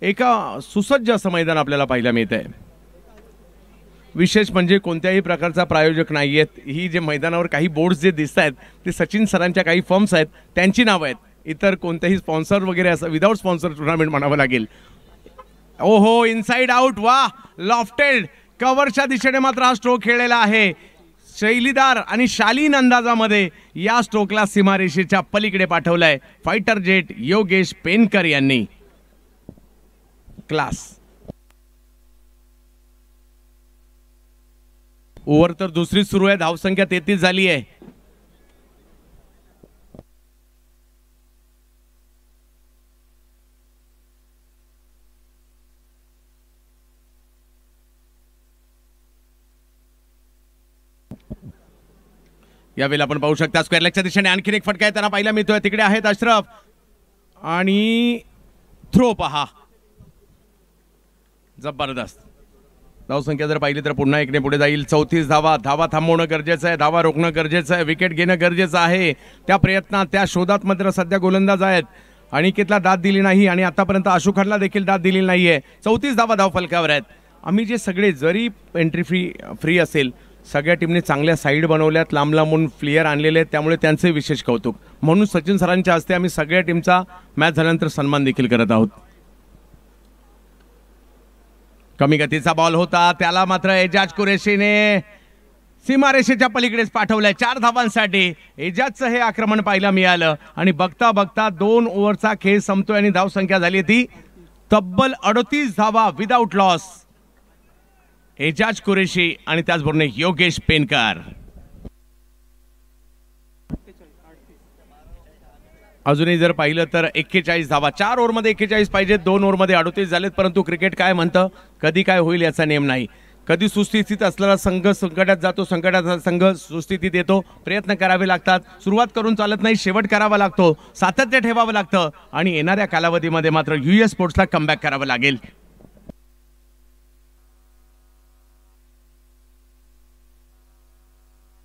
एका सुसज्ज असं मैदान आपल्याला पाहायला मिळतंय. विशेष म्हणजे कोणत्याही प्रकारचा प्रायोजक नाही आहेत. ही जे मैदानावर काही बोर्ड्स जे दिसत आहेत ते सचिन सरांच्या काही फर्म्स आहेत त्यांची नावं आहेत. इतर कोणतेही स्पॉन्सर वगैरे असं विदाऊट स्पॉन्सर टुर्नामेंट म्हणावं लागेल. ओहो, इनसाइड आउट, वा, लॉफ्टेड कव्हरच्या दिशेने मात्र हा स्ट्रोक खेळलेला आहे. शैलीदार आणि शालीन अंदाजामध्ये या स्ट्रोकला सीमारेषेच्या पलीकडे पाठवलाय फायटर जेट योगेश पेनकर यांनी. क्लास. ओव्हर तर दुसरी सुरू आहे. धावसंख्या 33 झाली आहे. यावेळेला आपण पाहू शकता स्क्वेअर लेगच्या दिशेने आणखीन एक फटका त्यांना पाहायला मिळतोय. तिकडे आहेत अशरफ आणि थ्रो पहा, जबरदस्त. धावसंख्या जर पाहिली तर पुन्हा 1ने पुढे जाईल. 34 धावा. धावा थांबवणं गरजेचं आहे, धावा रोखणं गरजेचं आहे, विकेट घेणं गरजेचं आहे. त्या प्रयत्नात, त्या शोधात मात्र सध्या गोलंदाज आहेत. अनिकेतला दाद दिली नाही आणि आतापर्यंत आशू खानला देखील दाद दिली नाहीये. 34 धावा धाव फलकावर आहेत. आम्ही जे सगळे जरी एंट्री फ्री असेल सगळ्या टीमने चांगल्या साईड बनवल्यात, लांब लांबून प्लेयर आणलेले आहेत, त्यामुळे त्यांचे विशेष कौतुक. म्हणून सचिन सरांच्या हस्ते आम्ही सगळ्या टीमचा मॅच झाल्यानंतर सन्मान देखील करत आहोत. कमी गतीचा बॉल होता, त्याला मात्र एजाज कुरेशीने सीमारेषेच्या पलीकडेच पाठवलंय 4 धावांसाठी. एजाजचं हे आक्रमण पाहायला मिळालं आणि बघता बघता 2 ओव्हरचा खेळ संपतोय आणि धावसंख्या झाली ती तब्बल 38 धावा विदाउट लॉस. एजाज कुरेशी आणि त्याचबरोबर योगेश पेनकर. अजूनही जर पाहिलं तर 41 धावा. 4 ओव्हरमध्ये 41 पाहिजेत, 2 ओव्हरमध्ये 38 झालेत. परंतु क्रिकेट काय म्हणतं, कधी काय होईल याचा नेम नाही. कधी सुस्थितीत असलेला संघ संकटात जातो, संकटाचा संघ सुस्थितीत येतो. प्रयत्न करावे लागतात. सुरुवात करून चालत नाही, शेवट करावा लागतो, सातत्य ठेवावं लागतं आणि येणाऱ्या कालावधीमध्ये मात्र US स्पोर्ट्सला कमबॅक करावं लागेल.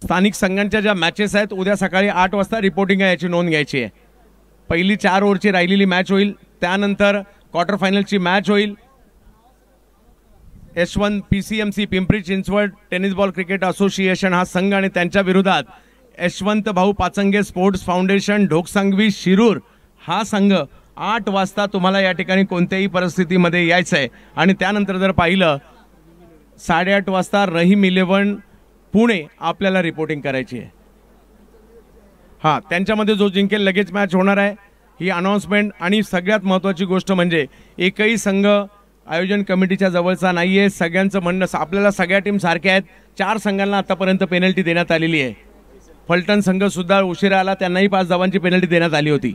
स्थानिक संघांच्या ज्या मॅचेस आहेत उद्या सकाळी 8 वाजता रिपोर्टिंग आहे, याची नोंद घ्यायची आहे. पहिली 4 ओव्हरची राहिलेली मॅच होईल, त्यानंतर क्वार्टर फायनलची मॅच होईल. S1 PCMC Pimpri Chinchwad tennis ball cricket association हा संघ आणि त्यांच्या विरोधात यशवंत भाऊ पाचंगे स्पोर्ट्स फाउंडेशन ढोकसंगवी शिरूर हा संघ. 8 वाजता तुम्हाला या ठिकाणी कोणत्याही परिस्थितीमध्ये यायचं आहे. आणि त्यानंतर जर पाहिलं 8:30 वाजता रहीम 11 पुणे आपल्याला रिपोर्टिंग करायची आहे. हां, त्यांच्यामध्ये जो जिंकेल लगेच मॅच होणार आहे, ही अनाउन्समेंट. आणि सगळ्यात महत्त्वाची गोष्ट म्हणजे एकही संघ आयोजन कमिटीच्या जवळचा नाही आहे. सगळ्यांचं म्हणणं आपल्याला सगळ्या टीम सारख्या आहेत. 4 संघांना आतापर्यंत पेनल्टी देण्यात आलेली आहे. फलटण संघ सुद्धा उशिरा आला, त्यांनाही 5 धावांची पेनल्टी देण्यात आली होती.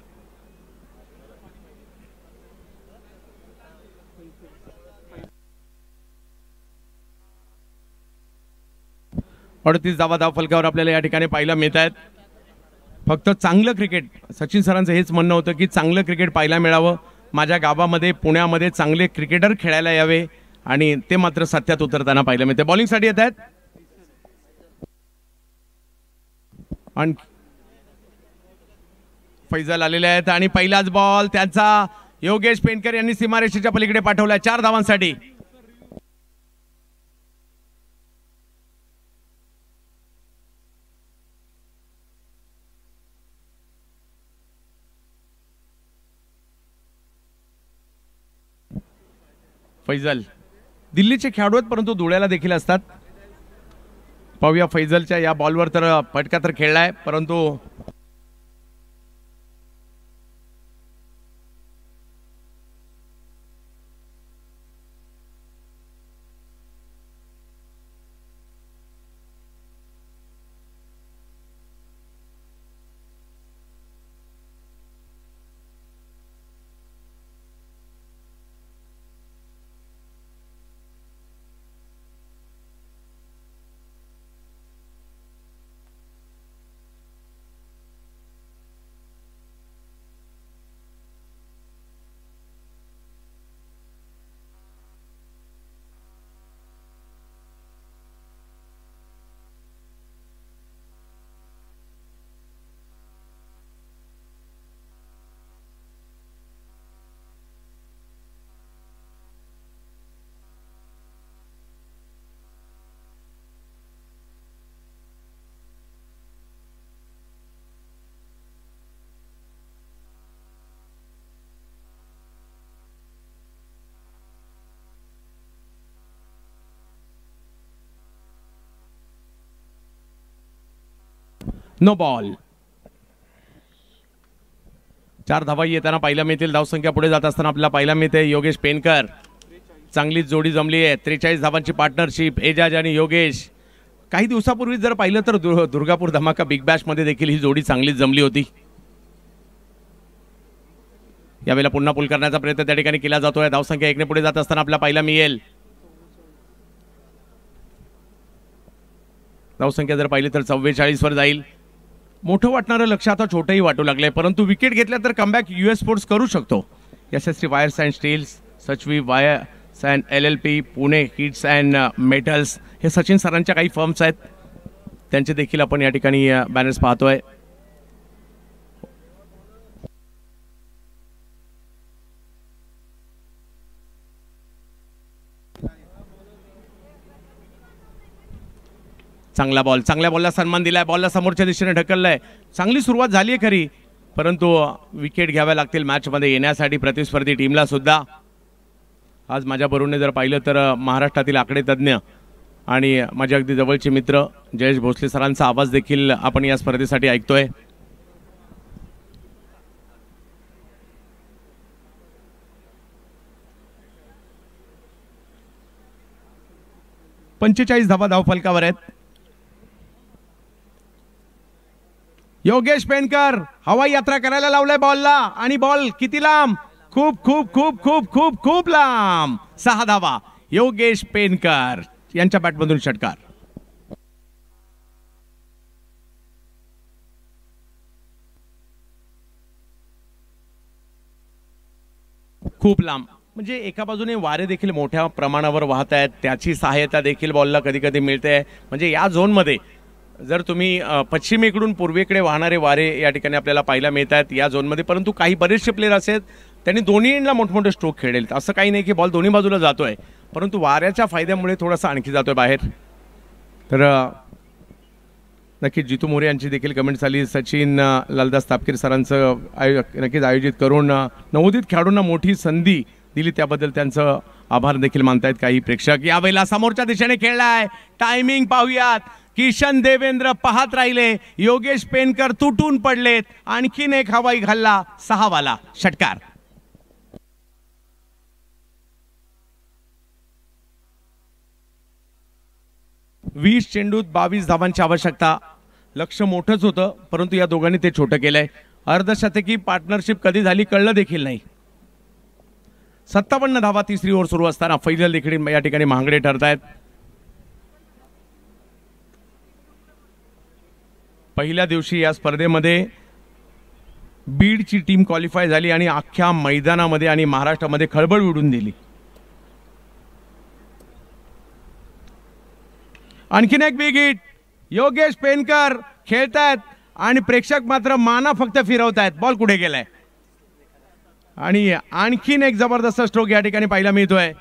38 धावा धावफलकावर आपल्याला या ठिकाणी पाहायला मिळत आहेत. फक्त चांगलं क्रिकेट, सचिन सरांचं हेच म्हणणं होतं की चांगलं क्रिकेट पाहायला मिळावं, माझ्या गावामध्ये पुण्यामध्ये चांगले क्रिकेटर खेळायला यावे, आणि ते मात्र सत्यात उतरताना पाहायला मिळते. बॉलिंगसाठी येत आहेत आणि फैजल आलेले आहेत आणि पहिलाच बॉल त्यांचा योगेश पेंडकर यांनी सीमारेषेच्या पलीकडे पाठवला 4 धावांसाठी. फैजल दिल्लीचे खेळाडू आहेत परंतु धुळ्याला देखील असतात. पाहूया फैजलच्या या बॉलवर तर फटका तर खेळलाय, परंतु नो बॉल. 4 धावा येताना पाहायला मिळतील. धावसंख्या पुढे जात असताना आपल्याला पाहायला मिळते योगेश पेनकर, चांगलीच जोडी जमली आहे. 43 धावांची पार्टनरशिप एजाज आणि योगेश. काही दिवसापूर्वी जर पाहिलं तर दुर्गापूर धमाका बिग बॅश मध्ये देखील ही जोडी चांगलीच जमली होती. यावेळेला पुन्हा पूल करण्याचा प्रयत्न त्या ठिकाणी केला जातोय. धावसंख्या 1 ने पुढे जात असताना आपल्याला पाहायला मिळेल. धावसंख्या जर पाहिली तर 44 वर जाईल. मोठं वाटणारं लक्ष आता छोटंही वाटू लागलंय, परंतु विकेट घेतल्या तर कमबॅक US स्पोर्ट्स करू शकतो. Yashasvi wires and steels, Sachvi wires and LLP, Pune hits and metals, हे सचिन सरांच्या काही फर्म्स आहेत, त्यांचे देखील आपण या ठिकाणी बॅनर्स पाहतोय. चांगला बॉल, चांगल्या बॉलला सन्मान दिलाय. बॉलला समोरच्या दिशेने ढकललाय. चांगली सुरुवात झाली आहे खरी, परंतु विकेट घ्याव्या लागतील मॅचमध्ये येण्यासाठी प्रतिस्पर्धी टीमला सुद्धा. आज माझ्या बरोबरने जर पाहिलं तर महाराष्ट्रातील आकडे तज्ज्ञ आणि माझे अगदी जवळचे मित्र जयेश भोसले सरांचा आवाज देखील आपण या स्पर्धेसाठी ऐकतोय. पंचेचाळीस धावा धावफलकावर आहेत. योगेश पेनकर हवाई यात्रा करायला लावलाय बॉलला, आणि बॉल किती लांब, खूप खूप खूप खूप खूप खूप लांब. 6 धावा योगेश पेनकर यांच्या बॅटमधून षटकार. खूप लांब म्हणजे एका बाजूने वारे देखील मोठ्या प्रमाणावर वाहत आहेत, त्याची सहाय्यता देखील बॉलला कधी कधी मिळते. म्हणजे या झोनमध्ये जर तुम्ही पश्चिमेकडून पूर्वेकडे वाहणारे वारे या ठिकाणी आपल्याला पाहायला मिळत आहेत या झोनमध्ये, परंतु काही बरेचसे प्लेयर असेल त्यांनी दोन्ही एंडला मोठमोठे स्ट्रोक खेळेल. असं काही नाही की बॉल दोन्ही बाजूला जातोय, परंतु वाऱ्याच्या फायद्यामुळे थोडासा आणखी जातोय बाहेर. तर नक्कीच जितू मोरे यांची देखील कमेंट झाली. सचिन लालदास तापकीर सरांचं नक्कीच आयोजित करून नवोदित खेळाडूंना मोठी संधी दिली त्याबद्दल त्यांचं आभार देखील मानतायत काही प्रेक्षक. यावेळेला समोरच्या दिशेने खेळलाय. टायमिंग पाहूयात. किशन देवेंद्र पाहत राहिले. योगेश पेनकर तुटून पडलेत. आणखीन एक हवाई घालला. 6 वाला षटकार. वीस चेंडूत 22 धावांची आवश्यकता. लक्ष मोठंच होतं, परंतु या दोघांनी ते छोटं केलंय. अर्धशतकी पार्टनरशिप कधी झाली कळलं देखील नाही. 57 धावा तिसरी ओव्हर सुरू असताना फैजल देखील या ठिकाणी महागडे ठरतायत. पहिल्या दिवशी या स्पर्धेमध्ये बीडची टीम क्वालिफाय झाली आणि अख्ख्या मैदानामध्ये आणि महाराष्ट्रामध्ये खळबळ उडून दिली. आणखीन एक बिग हिट. योगेश पेनकर खेळतायत आणि प्रेक्षक मात्र माना फक्त फिरवतायत. बॉल कुठे गेलाय आणि आणखीन एक जबरदस्त स्ट्रोक या ठिकाणी पाहायला मिळतोय.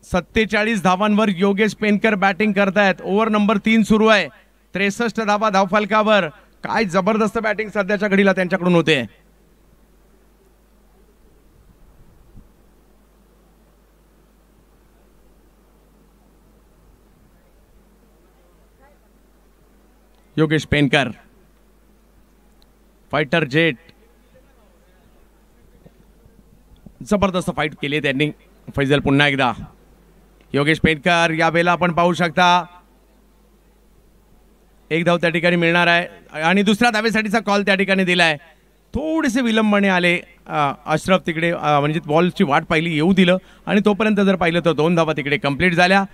47 धावांवर योगेश पेनकर बॅटिंग करतायत. ओव्हर नंबर 3 सुरू आहे. 63 धावा धावफलकावर. काय जबरदस्त बॅटिंग सध्याच्या घडीला त्यांच्याकडून होते. Yogesh पेनकर fighter jet. जबरदस्त फाईट केली त्यांनी. फैजल पुन्हा एकदा. योगेश पेनकर यावेळेला आपण पाहू शकता एक धाव त्या ठिकाणी मिळणार आहे आणि दुसऱ्या धावेसाठीचा कॉल त्या ठिकाणी दिलाय. थोडेसे विलंबाने आले अशरफ तिकडे, म्हणजे बॉलची वाट पाहिली, येऊ दिलं आणि तोपर्यंत जर पाहिलं तर 2 धावा तिकडे कंप्लीट झाल्या.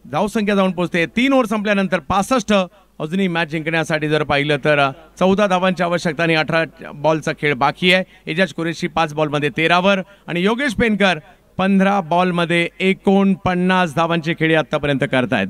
धावसंख्या जाऊन पोहोचते 3 ओव्हर संपल्यानंतर 65. अजूनही मॅच जिंकण्यासाठी जर पाहिलं तर 14 धावांची आवश्यकता आणि 18 बॉलचा खेळ बाकी आहे. एजाज कुरेशी 5 बॉलमध्ये 13वर आणि योगेश पेनकर 15 बॉलमध्ये 49 धावांची खेळी आतापर्यंत करतायत.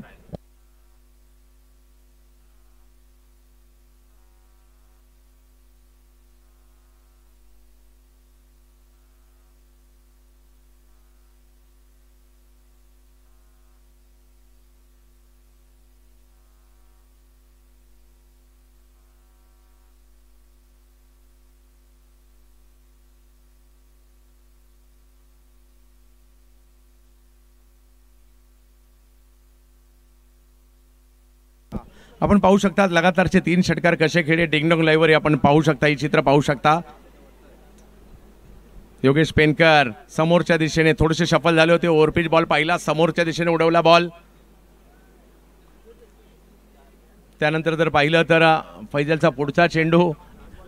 आपण पाहू शकता लगातारचे 3 षटकार कसे खेळले. डिंगडोंग लाईव्हवर आपण पाहू शकता, ही चित्र पाहू शकता. योगेश पेनकर समोरच्या दिशेने थोडेसे शफल झाले होते. ओव्हरपिच बॉल पाहिला, समोरच्या दिशेने उडवला बॉल. त्यानंतर जर पाहिलं तर फैजलचा पुढचा चेंडू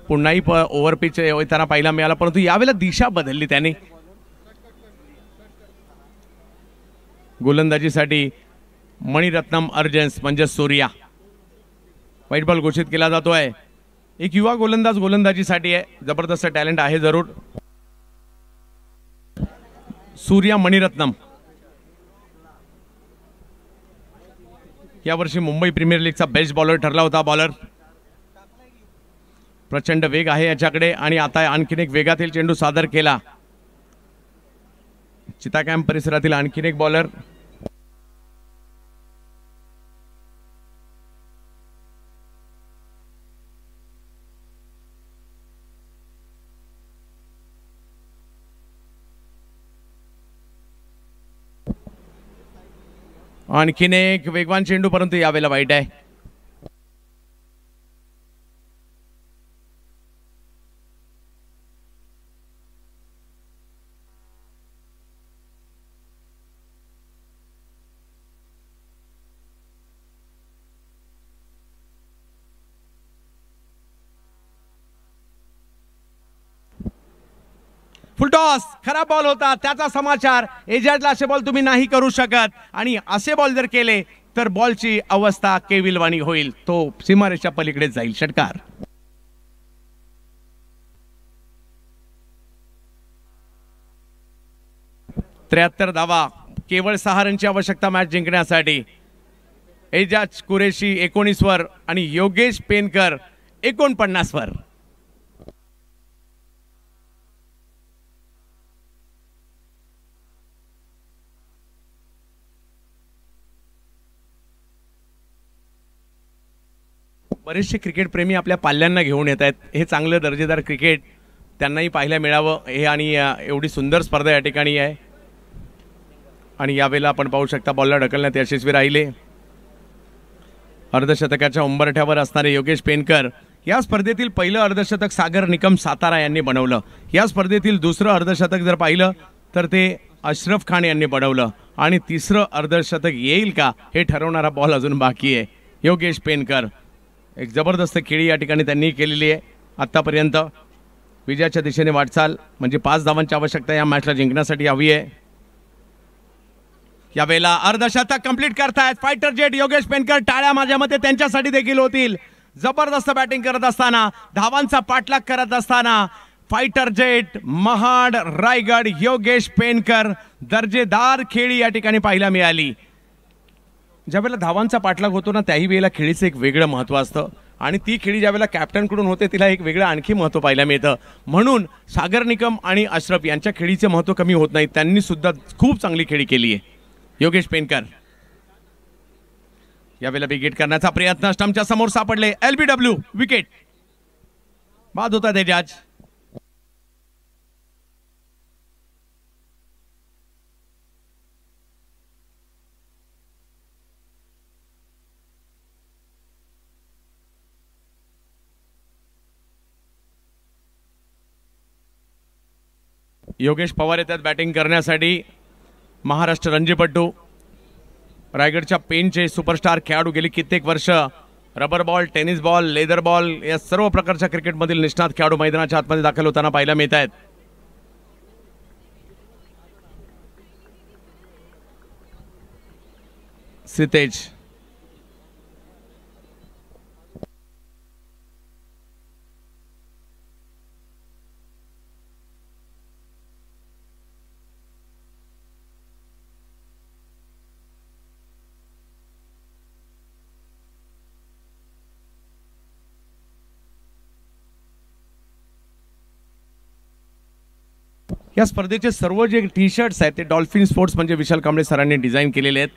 पुन्हाही ओव्हरपिच येताना पाहायला मिळाला, परंतु यावेळेला दिशा बदलली त्याने. गोलंदाजीसाठी मणिरत्नम अर्जन्स म्हणजे सूर्या. व्हाईट बॉल घोषित केला जातोय. एक युवा गोलंदाज गोलंदाजीसाठी आहे. जबरदस्त टॅलेंट आहे जरूर. सूर्या मणिरत्नम यावर्षी मुंबई प्रीमियर लीगचा बेस्ट बॉलर ठरला होता. बॉलर प्रचंड वेग आहे याच्याकडे आणि आता आणखीन एक वेगातील चेंडू सादर केला. चिता कॅम्प परिसरातील आणखीन एक बॉलर. आणखीन एक वेगवान चेंडू, परंतु यावेळेला वाईट आहे. फुलटॉस खराब बॉल होता त्याचा समाचार. एजाजला असे बॉल तुम्ही नाही करू शकत आणि असे बॉल जर केले तर बॉलची अवस्था केविलवाणी होईल. तो सीमारेषा पलीकडे जाईल. षटकार. त्र्याहत्तर धावा, केवळ 6 रनची आवश्यकता मॅच जिंकण्यासाठी. एजाज कुरेशी 19 वर आणि योगेश पेनकर 49 वर. बरेचसे क्रिकेट प्रेमी आपल्या पाल्यांना घेऊन येत आहेत. हे चांगलं दर्जेदार क्रिकेट त्यांनाही पाहायला मिळावं हे आणि एवढी सुंदर स्पर्धा या ठिकाणी आहे. आणि यावेळेला आपण पाहू शकता बॉलला ढकलण्यात यशस्वी राहिले. अर्धशतकाच्या उंबरठ्यावर असणारे योगेश पेनकर या स्पर्धेतील पहिलं अर्धशतक सागर निकम सातारा यांनी बनवलं. या स्पर्धेतील दुसरं अर्धशतक जर पाहिलं तर ते अशरफ खान यांनी बनवलं आणि तिसरं अर्धशतक येईल का हे ठरवणारा बॉल अजून बाकी आहे. योगेश पेनकर एक जबरदस्त खेळी या ठिकाणी त्यांनी केलेली आहे आतापर्यंत. विजयाच्या दिशेने वाटचाल म्हणजे 5 धावांची आवश्यकता या मॅचला जिंकण्यासाठी हवी आहे. यावेळेला अर्धशतक कंप्लीट करतायत फायटर जेट योगेश पेनकर. टाळ्या माझ्या मते त्यांच्यासाठी देखील होतील. जबरदस्त बॅटिंग करत असताना, धावांचा पाठलाग करत असताना फायटर जेट महाड रायगड योगेश पेनकर. दर्जेदार खेळी या ठिकाणी पाहायला मिळाली. ज्यावेळेला धावांचा पाठलाग होतो ना, त्याही वेळेला खेळीचं एक वेगळं महत्त्व असतं आणि ती खेळी ज्यावेळेला कॅप्टनकडून होते तिला एक वेगळं आणखी महत्त्व पाहायला मिळतं. म्हणून सागर निकम आणि अशरफ यांच्या खेळीचे महत्त्व कमी होत नाही. त्यांनी सुद्धा खूप चांगली खेळी केली आहे. योगेश पेनकर यावेळेला विकेट करण्याचा प्रयत्न, स्टंपच्या समोर सापडले. LBW विकेट बाद होता ते जज. योगेश पवार येतात बॅटिंग करण्यासाठी. महाराष्ट्र रणजीपट्टू, रायगडच्या पेनचे सुपरस्टार खेळाडू. गेली कित्येक वर्ष rubber ball, tennis ball, leather ball या सर्व प्रकारच्या क्रिकेटमधील निष्णात खेळाडू मैदानाच्या आतमध्ये दाखल होताना पाहायला मिळत आहेत. सितेज या स्पर्धेचे सर्व जे टी शर्ट्स आहेत ते डॉल्फिन स्पोर्ट्स म्हणजे विशाल कांबळे सरांनी डिझाईन केलेले आहेत.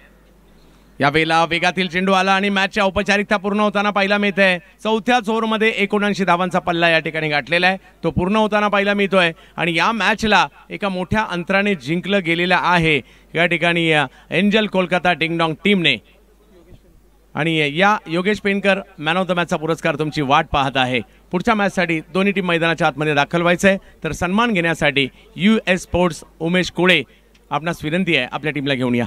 यावेळेला वेगातील चेंडू आला आणि मॅचच्या औपचारिकता पूर्ण होताना पाहायला मिळते. चौथ्याच ओव्हरमध्ये 79 धावांचा पल्ला या ठिकाणी गाठलेला आहे. तो पूर्ण होताना पाहायला मिळतोय आणि या मॅचला एका मोठ्या अंतराने जिंकलं गेलेलं आहे या ठिकाणी एंजल कोलकाता डिंगडॉंग टीमने. आणि या योगेश पेनकर मॅन ऑफ द मॅचचा पुरस्कार तुमची वाट पाहत आहे. पुढच्या मॅचसाठी दोन्ही टीम मैदानाच्या आतमध्ये दाखल व्हायचं आहे. तर सन्मान घेण्यासाठी US स्पोर्ट्स उमेश कोळे आपणास विनंती आहे, आपल्या टीमला घेऊन या.